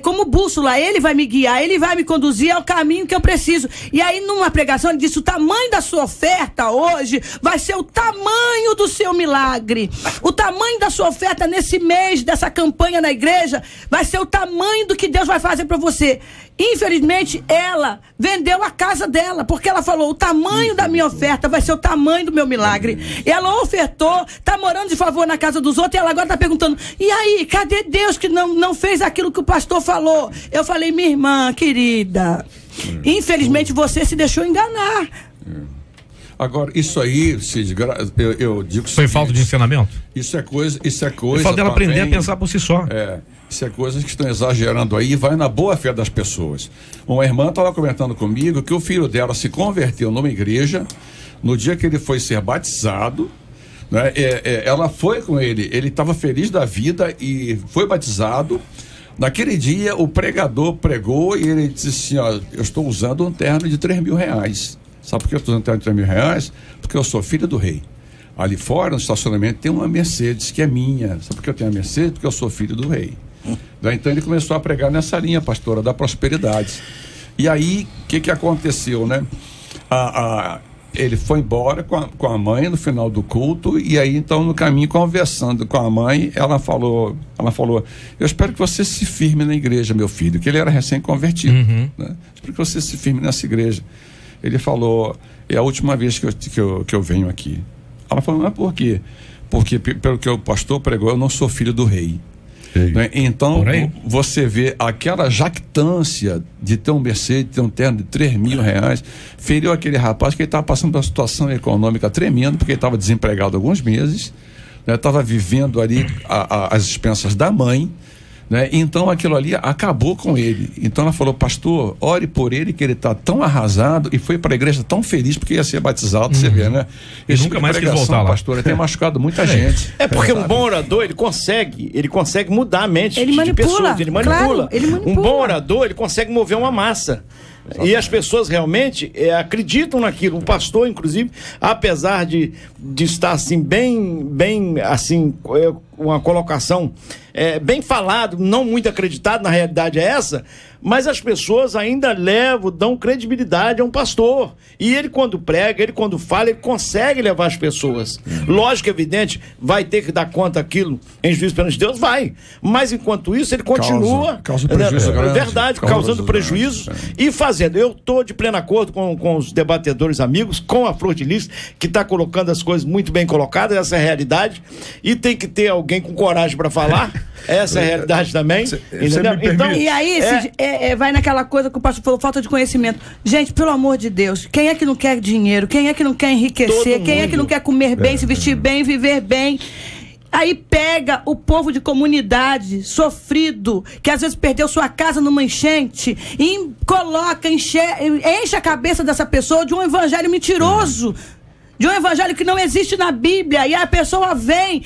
D: como bússola. Ele vai me guiar, ele vai me conduzir ao caminho que eu preciso. E aí, numa pregação, ele disse: o tamanho da sua oferta hoje vai ser o tamanho do seu milagre. O tamanho da sua oferta nesse mês, dessa campanha na igreja, vai ser o tamanho do que Deus vai fazer para você. Infelizmente, ela vendeu a casa dela, porque ela falou: o tamanho da minha oferta vai ser o tamanho do meu milagre. Ela ofertou, tá morando de favor na casa dos outros, e ela agora tá perguntando: e aí, cadê Deus que não fez aquilo que o pastor falou? Eu falei: minha irmã querida, infelizmente você se deixou enganar.
F: Agora, isso aí, Cid, eu digo...
B: Foi falta de ensinamento?
F: Isso é coisa...
B: Falta dela aprender a pensar por si só.
F: Isso é coisas que estão exagerando aí, vai na boa fé das pessoas. Uma irmã estava comentando comigo que o filho dela se converteu numa igreja no dia que ele foi ser batizado, né? Ela foi com ele estava feliz da vida e foi batizado. Naquele dia o pregador pregou e ele disse assim: ó, eu estou usando um terno de R$3.000. Sabe por que eu estou usando um terno de R$3.000? Porque eu sou filho do rei. Ali fora, no estacionamento, tem uma Mercedes que é minha. Sabe por que eu tenho a Mercedes? Porque eu sou filho do rei. Então ele começou a pregar nessa linha, pastora, da prosperidade. E aí, o que aconteceu, né? Ele foi embora com a mãe no final do culto, e aí então no caminho, conversando com a mãe, ela falou: eu espero que você se firme na igreja, meu filho, que ele era recém-convertido, né? Espero que você se firme nessa igreja. Ele falou: é a última vez que eu venho aqui. Ela falou: mas por quê? Porque pelo que o pastor pregou, eu não sou filho do rei. Né? Então você vê aquela jactância de ter um Mercedes, de ter um terno de R$3.000, feriu aquele rapaz que estava passando por uma situação econômica tremenda, porque ele estava desempregado há alguns meses, estava vivendo ali as expensas da mãe, né? Então aquilo ali acabou com ele. Então ela falou: pastor, ore por ele, que ele está tão arrasado, e foi para a igreja tão feliz porque ia ser batizado. Você vê, né?
B: E nunca mais quis voltar lá.
F: Pastor, tem machucado muita gente.
C: Porque um bom orador, ele consegue mudar a mente
D: de pessoas.
C: Ele manipula.
D: Claro, ele manipula.
C: Um bom orador, ele consegue mover uma massa. E as pessoas realmente acreditam naquilo. O pastor, inclusive, apesar de estar assim, bem assim, uma colocação bem falado, não muito acreditado, na realidade é essa, mas as pessoas ainda dão credibilidade a um pastor. E ele, quando prega, ele quando fala, ele consegue levar as pessoas. Lógico, evidente, vai ter que dar conta aquilo em juízo perante Deus, vai. Mas enquanto isso, ele continua
F: causa prejuízo grande,
C: verdade, causando prejuízo e fazendo. Eu estou de pleno acordo com os debatedores amigos, com a Flor de Lis, que está colocando as coisas muito bem colocadas, essa é a realidade, e tem que ter alguém com coragem para falar. Essa é a realidade também.
D: Então, e aí vai naquela coisa que o pastor falou: falta de conhecimento. Gente, pelo amor de Deus, quem é que não quer dinheiro? Quem é que não quer enriquecer? Quem é que não quer comer bem, se vestir bem, viver bem? Aí pega o povo de comunidade sofrido, que às vezes perdeu sua casa numa enchente, e enche a cabeça dessa pessoa de um evangelho mentiroso. De um evangelho que não existe na Bíblia. E a pessoa vem,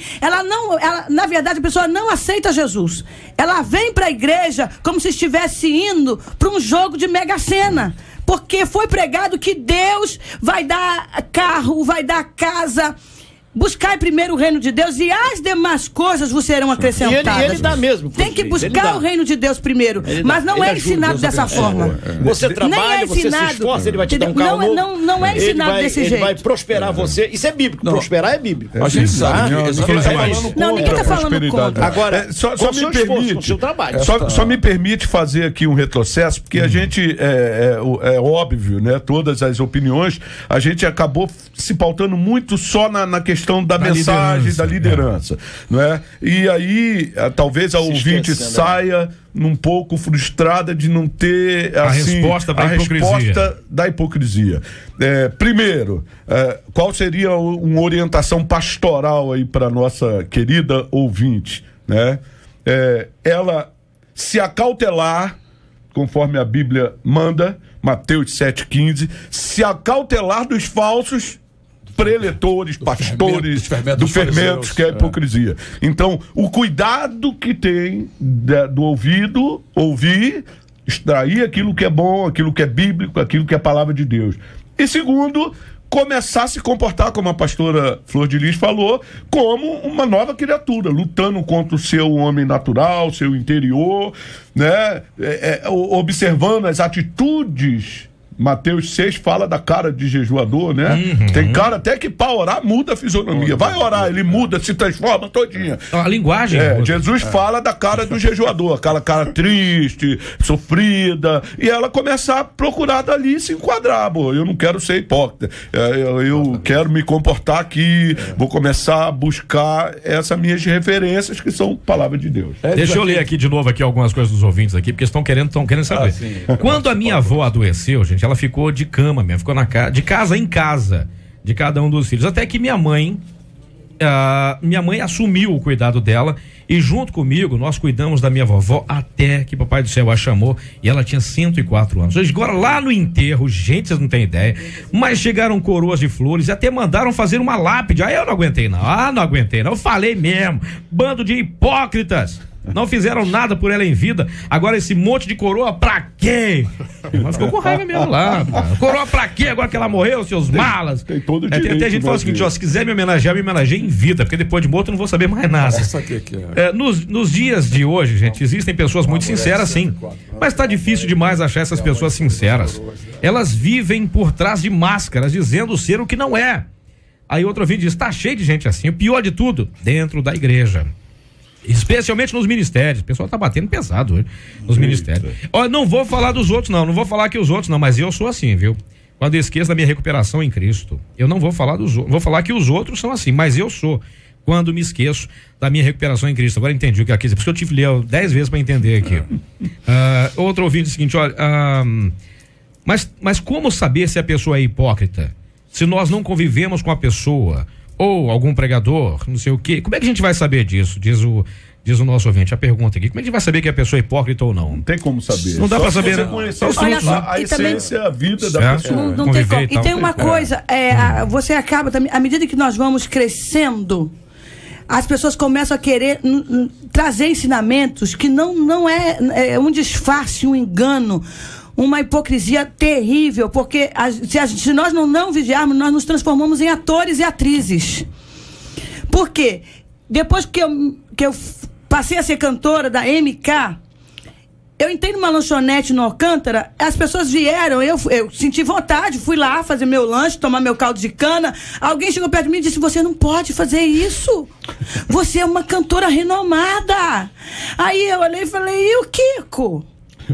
D: na verdade a pessoa não aceita Jesus. Ela vem para a igreja como se estivesse indo para um jogo de Mega-Sena. Porque foi pregado que Deus vai dar carro, vai dar casa. Buscai primeiro o reino de Deus e as demais coisas vos serão acrescentadas.
C: E ele dá mesmo.
D: Tem que buscar o reino de Deus primeiro. Mas não é ensinado dessa forma.
C: Você trabalha, você se esforça, ele vai te dar um carro novo.
D: Não é ensinado desse jeito.
C: Ele vai prosperar você. Isso é bíblico. Prosperar é bíblico.
F: A gente sabe.
D: Não, ninguém está falando contra.
C: Agora,
E: só me permite. Só me permite fazer aqui um retrocesso, porque a gente, é óbvio, né? Todas as opiniões, a gente acabou se pautando muito só na questão da mensagem, da liderança, não é? E aí, talvez a ouvinte saia um pouco frustrada de não ter
B: a resposta
E: da hipocrisia. Primeiro, qual seria uma orientação pastoral aí para nossa querida ouvinte, né? Ela se acautelar, conforme a Bíblia manda, Mateus 7,15, se acautelar dos falsos preletores, pastores, do fermento, que é a hipocrisia. Então, o cuidado que tem do ouvido, ouvir, extrair aquilo que é bom, aquilo que é bíblico, aquilo que é a palavra de Deus. E segundo, começar a se comportar, como a pastora Flor de Lis falou, como uma nova criatura, lutando contra o seu homem natural, seu interior, né? Observando as atitudes. Mateus 6 fala da cara de jejuador, né? Tem cara até que para orar muda a fisionomia. Vai orar, ele muda, se transforma todinha.
B: A linguagem.
E: Jesus fala da cara do jejuador, aquela cara triste, sofrida, e ela começa a procurar dali se enquadrar. Eu não quero ser hipócrita, eu quero me comportar aqui, vou começar a buscar essas minhas referências que são palavra de Deus.
B: Deixa eu ler aqui de novo aqui algumas coisas dos ouvintes aqui, porque estão querendo saber. Quando a minha avó adoeceu, gente, ela ficou de cama mesmo, ficou de casa em casa de cada um dos filhos, até que minha mãe assumiu o cuidado dela e junto comigo nós cuidamos da minha vovó até que Papai do Céu a chamou e ela tinha 104 anos. Agora lá no enterro, gente, vocês não têm ideia, mas chegaram coroas de flores e até mandaram fazer uma lápide. Aí eu não aguentei não, eu falei mesmo, bando de hipócritas. Não fizeram nada por ela em vida. Agora esse monte de coroa pra quê? Mas ficou com raiva mesmo lá. Coroa pra quê? Agora que ela morreu, seus malas.
E: Tem todo o direito.
B: Tem até gente que fala o seguinte, se quiser me homenagear em vida, porque depois de morto eu não vou saber mais nada. Nos dias de hoje, gente, existem pessoas muito sinceras, sim. Mas tá difícil demais achar essas pessoas sinceras. Elas vivem por trás de máscaras, dizendo ser o que não é. Aí outro ouvinte diz, tá cheio de gente assim. O pior de tudo, dentro da igreja. Especialmente nos ministérios. O pessoal tá batendo pesado hoje nos ministérios. Olha, não vou falar dos outros não vou falar que os outros não, mas eu sou assim, viu? Quando eu esqueço da minha recuperação em Cristo, eu não vou falar dos outros, vou falar que os outros são assim, mas eu sou, quando me esqueço da minha recuperação em Cristo. Agora entendi o que é aqui, porque eu tive que ler 10 vezes para entender aqui. Outro ouvinte é o seguinte, olha, mas como saber se a pessoa é hipócrita? Se nós não convivemos com a pessoa, ou algum pregador, não sei o quê, como é que a gente vai saber disso? Diz o nosso ouvinte, a pergunta aqui, como é que a gente vai saber que a pessoa é hipócrita ou não?
E: Não tem como saber.
B: Não dá pra saber, né?
E: A essência, a vida da pessoa.
D: Não tem como. E tem uma coisa, você acaba, à medida que nós vamos crescendo, as pessoas começam a querer trazer ensinamentos que não é um disfarce, um engano, uma hipocrisia terrível, porque se nós não vigiarmos, nós nos transformamos em atores e atrizes. Por quê? Depois que eu passei a ser cantora da MK, eu entrei numa lanchonete no Alcântara, as pessoas vieram, eu senti vontade, fui lá fazer meu lanche, tomar meu caldo de cana, alguém chegou perto de mim e disse, você não pode fazer isso, você é uma cantora renomada. Aí eu olhei e falei, e o Kiko?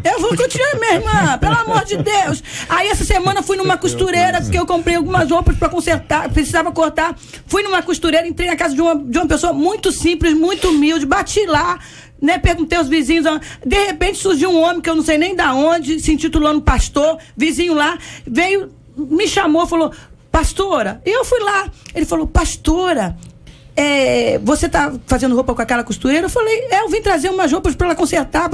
D: Eu vou continuar, minha irmã, pelo amor de Deus. Aí essa semana fui numa costureira, porque eu comprei algumas roupas para consertar, precisava cortar. Fui numa costureira, entrei na casa de uma pessoa muito simples, muito humilde, bati lá, né, perguntei aos vizinhos, de repente surgiu um homem que eu não sei nem da onde, se intitulando pastor, vizinho lá, veio, me chamou, falou, pastora, e eu fui lá, ele falou, pastora, você tá fazendo roupa com aquela costureira? Eu falei, eu vim trazer umas roupas para ela consertar,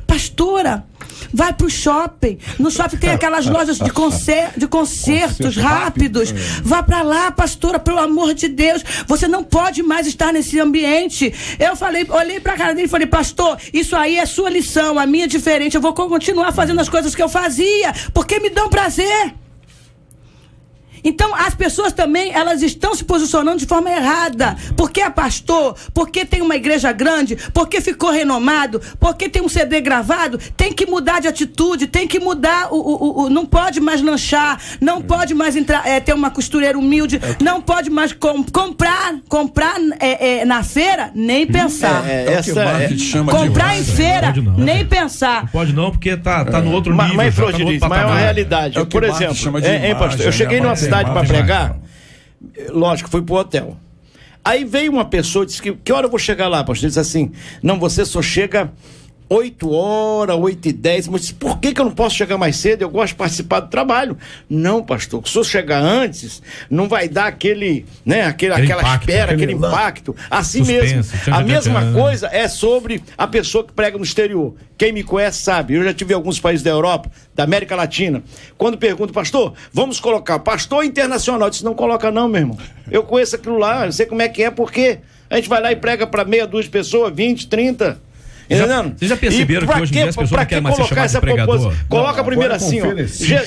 D: pastora, vai pro shopping, no shopping tem aquelas lojas de concertos rápidos, vá para lá, pastora, pelo amor de Deus, você não pode mais estar nesse ambiente. Eu falei, olhei pra cara dele e falei, pastor, isso aí é sua lição, a minha é diferente, eu vou continuar fazendo as coisas que eu fazia, porque me dão prazer. Então, as pessoas também, elas estão se posicionando de forma errada. Porque é pastor, porque tem uma igreja grande, porque ficou renomado, porque tem um CD gravado, tem que mudar de atitude, tem que mudar não pode mais lanchar, não pode mais entrar, ter uma costureira humilde, não pode mais comprar na feira, nem pensar. Comprar em feira, nem pensar.
B: Não pode não, porque tá no outro nível.
C: Mas é uma realidade. Por exemplo, pastor, eu cheguei numa cidade para pregar, lógico, fui pro hotel. Aí veio uma pessoa e disse que hora eu vou chegar lá, pastor? Ele disse assim, não, você só chega 8h, 8h10, mas por que eu não posso chegar mais cedo? Eu gosto de participar do trabalho. Não, pastor, se eu chegar antes, não vai dar aquele, né, aquela
B: impacto,
C: espera, aquele impacto. Assim
B: suspense,
C: mesmo. A mesma coisa é sobre a pessoa que prega no exterior. Quem me conhece sabe, eu já tive em alguns países da Europa, da América Latina. Quando pergunto, pastor, vamos colocar pastor internacional. Eu disse, não coloca não, meu irmão. Eu conheço aquilo lá, eu sei como é que é, porque a gente vai lá e prega para meia, 2 pessoas, 20, 30...
B: Vocês já perceberam que hoje em dia as pessoas não querem mais ser chamadas de pregador?
C: Coloca primeiro assim, ó.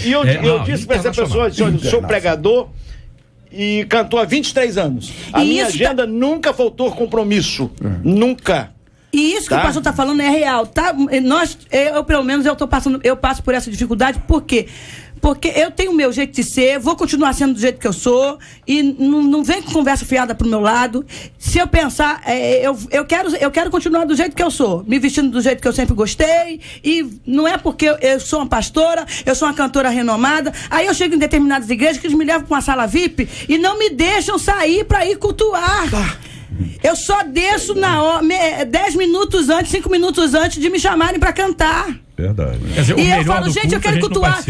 C: E eu disse para essa pessoa, eu sou pregador e cantor há 23 anos. A minha agenda nunca faltou compromisso. Nunca.
D: E isso que o pastor está falando é real, tá? Pelo menos, eu passo por essa dificuldade, por quê? Porque eu tenho o meu jeito de ser, vou continuar sendo do jeito que eu sou, e não vem com conversa fiada pro meu lado. Se eu pensar, eu quero continuar do jeito que eu sou, me vestindo do jeito que eu sempre gostei, e não é porque eu sou uma pastora, eu sou uma cantora renomada, aí eu chego em determinadas igrejas que eles me levam para uma sala VIP e não me deixam sair para ir cultuar. Eu só desço na hora, 10 minutos antes, 5 minutos antes de me chamarem para cantar.
E: Verdade.
B: Quer dizer,
D: e eu falo, gente, eu quero cultuar.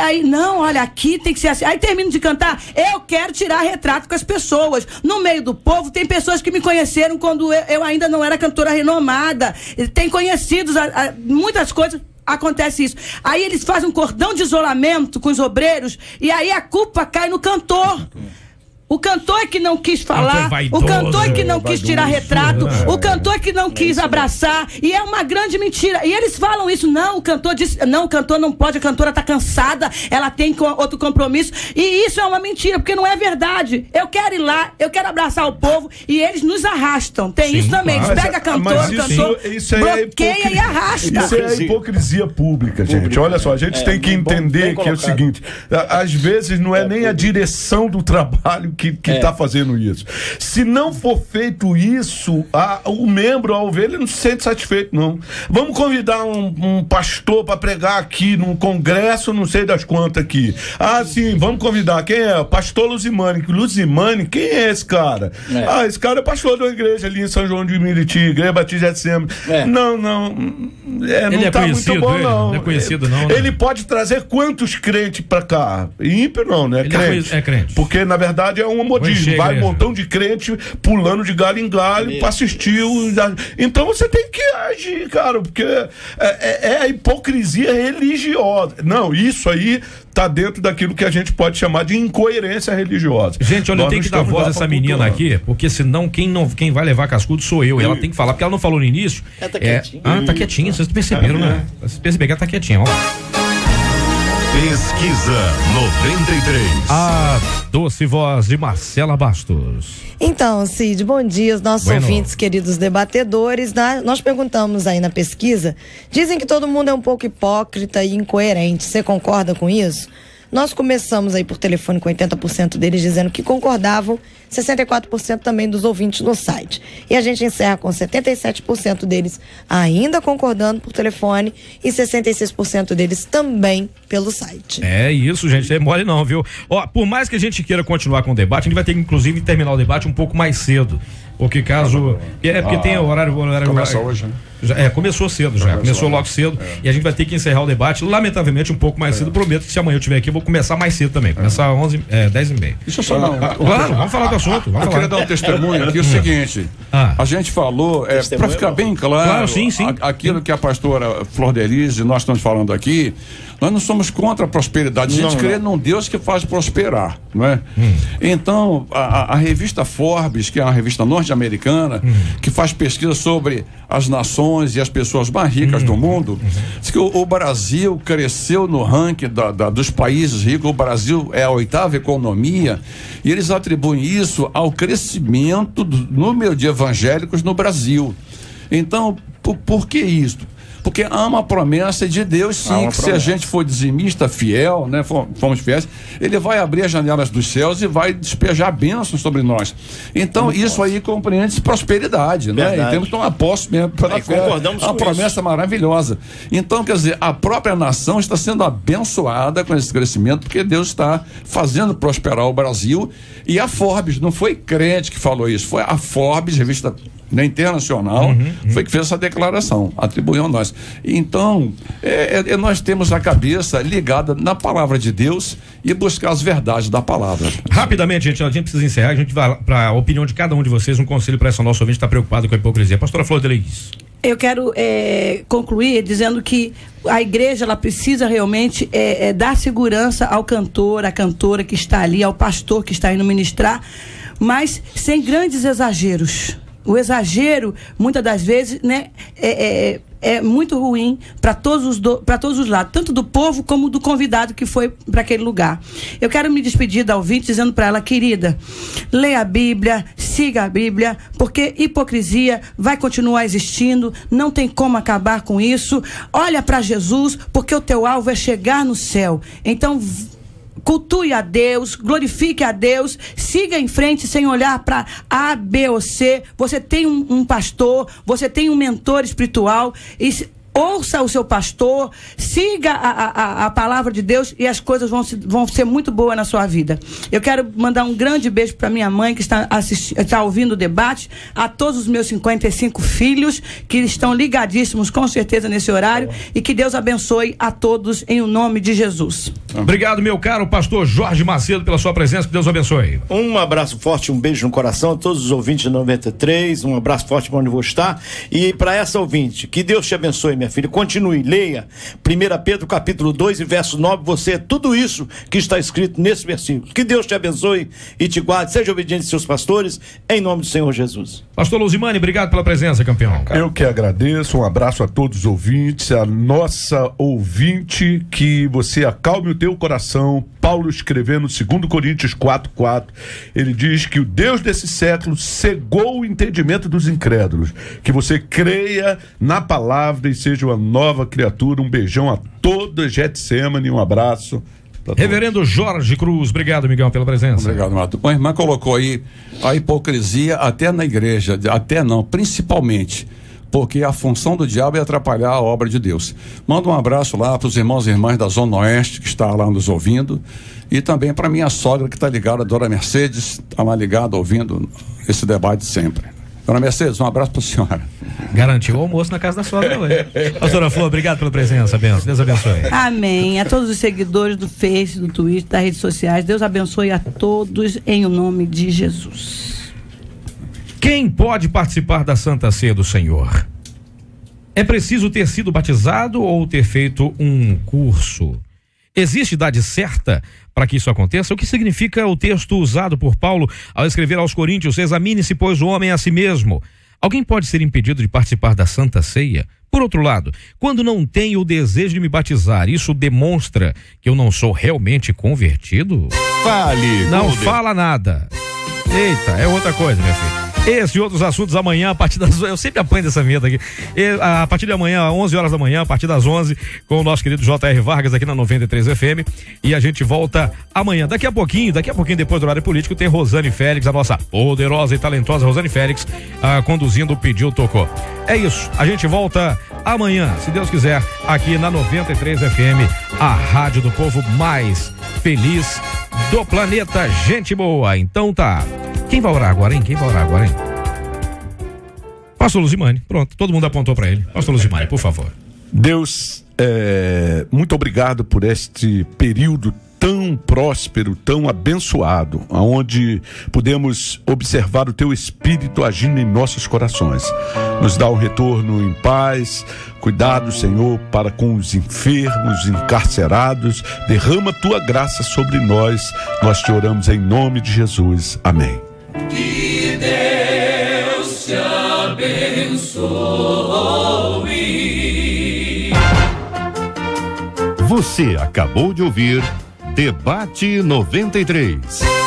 D: Aí, não, olha, aqui tem que ser assim. Aí termino de cantar, eu quero tirar retrato com as pessoas. No meio do povo, tem pessoas que me conheceram quando eu ainda não era cantora renomada. Tem conhecidos, muitas coisas. Acontece isso. Aí eles fazem um cordão de isolamento com os obreiros, e aí a culpa cai no cantor. O cantor que não quis falar, o cantor que não quis tirar retrato, o cantor que não quis abraçar, e é uma grande mentira. E eles falam isso, não, o cantor disse, não, o cantor não pode, a cantora tá cansada, ela tem outro compromisso, e isso é uma mentira, porque não é verdade. Eu quero ir lá, eu quero abraçar o povo, e eles nos arrastam. Tem isso também, eles pegam a cantora, o cantor, bloqueia e arrasta.
E: Isso é a hipocrisia pública, gente. Olha só, a gente tem que entender que é o seguinte, às vezes não é nem a direção do trabalho que está fazendo isso. Se não for feito isso, o membro, ao ver, ele não se sente satisfeito, não. Vamos convidar um pastor para pregar aqui num congresso, não sei das quantas aqui. Sim, vamos convidar. Quem é? Pastor Luzimani. Luzimani, quem é esse cara? Esse cara é pastor de uma igreja ali em São João de Meriti, Igreja Batista de Setembro. Não
B: ele
E: tá
B: muito bom, não. Não é conhecido, não. Né?
E: Ele pode trazer quantos crentes para cá? Ímpio não, né?
B: Crente. É crente.
E: Porque, na verdade, é um modismo. Vai um montão de crente pulando de galho em galho para assistir. Então você tem que agir, cara, porque é a hipocrisia religiosa. Não, isso aí tá dentro daquilo que a gente pode chamar de incoerência religiosa.
B: Gente, olha, eu tenho que dar voz a essa menina aqui, porque senão quem vai levar cascudo sou eu. Ela tem que falar, porque ela não falou no início.
C: Ela tá quietinha.
B: Tá quietinha, vocês perceberam, né? Vocês perceberam que ela tá quietinha, ó.
A: Pesquisa 93.
B: A doce voz de Marcela Bastos.
G: Então, Cid, bom dia, os nossos ouvintes, queridos debatedores. Nós perguntamos aí na pesquisa, dizem que todo mundo é um pouco hipócrita e incoerente. Você concorda com isso? Nós começamos aí por telefone com 80% deles dizendo que concordavam, 64% também dos ouvintes no site. E a gente encerra com 77% deles ainda concordando por telefone e 66% deles também pelo site.
B: É isso, gente, não é mole não, viu? Ó, por mais que a gente queira continuar com o debate, a gente vai ter que inclusive terminar o debate um pouco mais cedo. Porque caso... porque tem o horário...
F: Começa hoje, né?
B: Começou cedo já, começou logo cedo e a gente vai ter que encerrar o debate, lamentavelmente um pouco mais cedo. Prometo que se amanhã eu estiver aqui eu vou começar mais cedo também, começar 10h30.
F: Deixa eu só dar
B: claro, vamos falar do assunto.
F: Eu queria dar um testemunho aqui, o seguinte, a gente falou, para ficar bem claro,
B: sim.
F: aquilo que a pastora Flor de Lis e nós estamos falando aqui, nós não somos contra a prosperidade, a gente crê num Deus que faz prosperar, não é? Então, a revista Forbes, que é uma revista norte-americana, que faz pesquisa sobre as nações e as pessoas mais ricas do mundo, diz que o Brasil cresceu no ranking dos países ricos. O Brasil é a 8ª economia e eles atribuem isso ao crescimento do número de evangélicos no Brasil. Então, por que isso? Porque há uma promessa de Deus, sim, que se a gente for dizimista, fiel, né, fomos fiéis, ele vai abrir as janelas dos céus e vai despejar bênçãos sobre nós. Então, isso aí compreende prosperidade, né? E temos que tomar posse mesmo pela fé.
C: Concordamos com
F: uma promessa maravilhosa. Então, quer dizer, a própria nação está sendo abençoada com esse crescimento, porque Deus está fazendo prosperar o Brasil. E a Forbes, não foi crente que falou isso, foi a Forbes, revista né, internacional, foi que fez essa declaração, atribuiu a nós. Então, nós temos a cabeça ligada na palavra de Deus e buscar as verdades da palavra.
B: Rapidamente, gente, a gente precisa encerrar, a gente vai para a opinião de cada um de vocês, um conselho para essa nossa ouvinte que está preocupado com a hipocrisia. Pastora Flor de Lis.
D: Eu quero concluir dizendo que a igreja ela precisa realmente dar segurança ao cantor, à cantora que está ali, ao pastor que está indo ministrar, mas sem grandes exageros. O exagero, muitas das vezes, né, é muito ruim para todos os lados, tanto do povo como do convidado que foi para aquele lugar. Eu quero me despedir da ouvinte dizendo para ela, querida, leia a Bíblia, siga a Bíblia, porque hipocrisia vai continuar existindo, não tem como acabar com isso. Olha para Jesus, porque o teu alvo é chegar no céu. Então, cultue a Deus, glorifique a Deus, siga em frente sem olhar para A, B ou C. Você tem um pastor, você tem um mentor espiritual e ouça o seu pastor, siga a palavra de Deus e as coisas vão ser muito boas na sua vida. Eu quero mandar um grande beijo para minha mãe que está ouvindo o debate, a todos os meus 55 filhos que estão ligadíssimos com certeza nesse horário e que Deus abençoe a todos em o nome de Jesus.
B: Obrigado, meu caro pastor Jorge Macedo, pela sua presença, que Deus abençoe.
C: Um abraço forte, um beijo no coração a todos os ouvintes de 93, um abraço forte para onde vou estar, e para essa ouvinte, que Deus te abençoe, minha filha, continue, leia 1 Pedro capítulo 2 e verso 9, você é tudo isso que está escrito nesse versículo. Que Deus te abençoe e te guarde, seja obediente aos seus pastores, em nome do Senhor Jesus.
B: Pastor Luzimani, obrigado pela presença, campeão.
E: Eu que agradeço, um abraço a todos os ouvintes, a nossa ouvinte, que você acalme o teu coração. Paulo escrevendo 2 Coríntios 4:4, ele diz que o Deus desse século cegou o entendimento dos incrédulos, que você creia na palavra e seja uma nova criatura. Um beijão a todos, Getsemane, um abraço.
B: Reverendo Jorge Cruz, obrigado, Miguel, pela presença.
F: Obrigado, Mato. A irmã colocou aí a hipocrisia até na igreja, até não, principalmente porque a função do diabo é atrapalhar a obra de Deus. Manda um abraço lá para os irmãos e irmãs da Zona Oeste que está lá nos ouvindo, e também para minha sogra que está ligada, a Dona Mercedes, está lá ligada ouvindo esse debate sempre. Dona Mercedes, um abraço para a senhora.
B: Garantiu o almoço na casa da sogra hoje. Pastora Flor, obrigado pela presença, benção. Deus abençoe.
D: Amém. A todos os seguidores do Face, do Twitter, das redes sociais, Deus abençoe a todos em o nome de Jesus.
B: Quem pode participar da Santa Ceia do Senhor? É preciso ter sido batizado ou ter feito um curso? Existe idade certa para que isso aconteça? O que significa o texto usado por Paulo ao escrever aos Coríntios: examine-se, pois, o homem a si mesmo? Alguém pode ser impedido de participar da Santa Ceia? Por outro lado, quando não tenho o desejo de me batizar, isso demonstra que eu não sou realmente convertido?
A: Fale!
B: Não fala nada. Eita, é outra coisa, minha filha. Esse e outros assuntos amanhã, a partir das... Eu sempre apanho dessa vinheta aqui. A partir de amanhã, 11 horas da manhã, a partir das 11, com o nosso querido J.R. Vargas aqui na 93 FM. E a gente volta amanhã. Daqui a pouquinho, depois do horário político, tem Rosane Félix, a nossa poderosa e talentosa Rosane Félix, conduzindo o Pediu Tocou. É isso. A gente volta amanhã, se Deus quiser, aqui na 93 FM, a rádio do povo mais feliz do planeta. Gente boa. Então tá. Quem vai orar agora, hein? Pastor Luzimani, pronto, todo mundo apontou para ele. Pastor Luzimani, por favor.
E: Deus, muito obrigado por este período tão próspero, tão abençoado, onde podemos observar o teu Espírito agindo em nossos corações. Nos dá um retorno em paz, cuidado, Senhor, para com os enfermos, encarcerados. Derrama tua graça sobre nós. Nós te oramos em nome de Jesus. Amém.
H: Que Deus te abençoe.
A: Você acabou de ouvir Debate 93.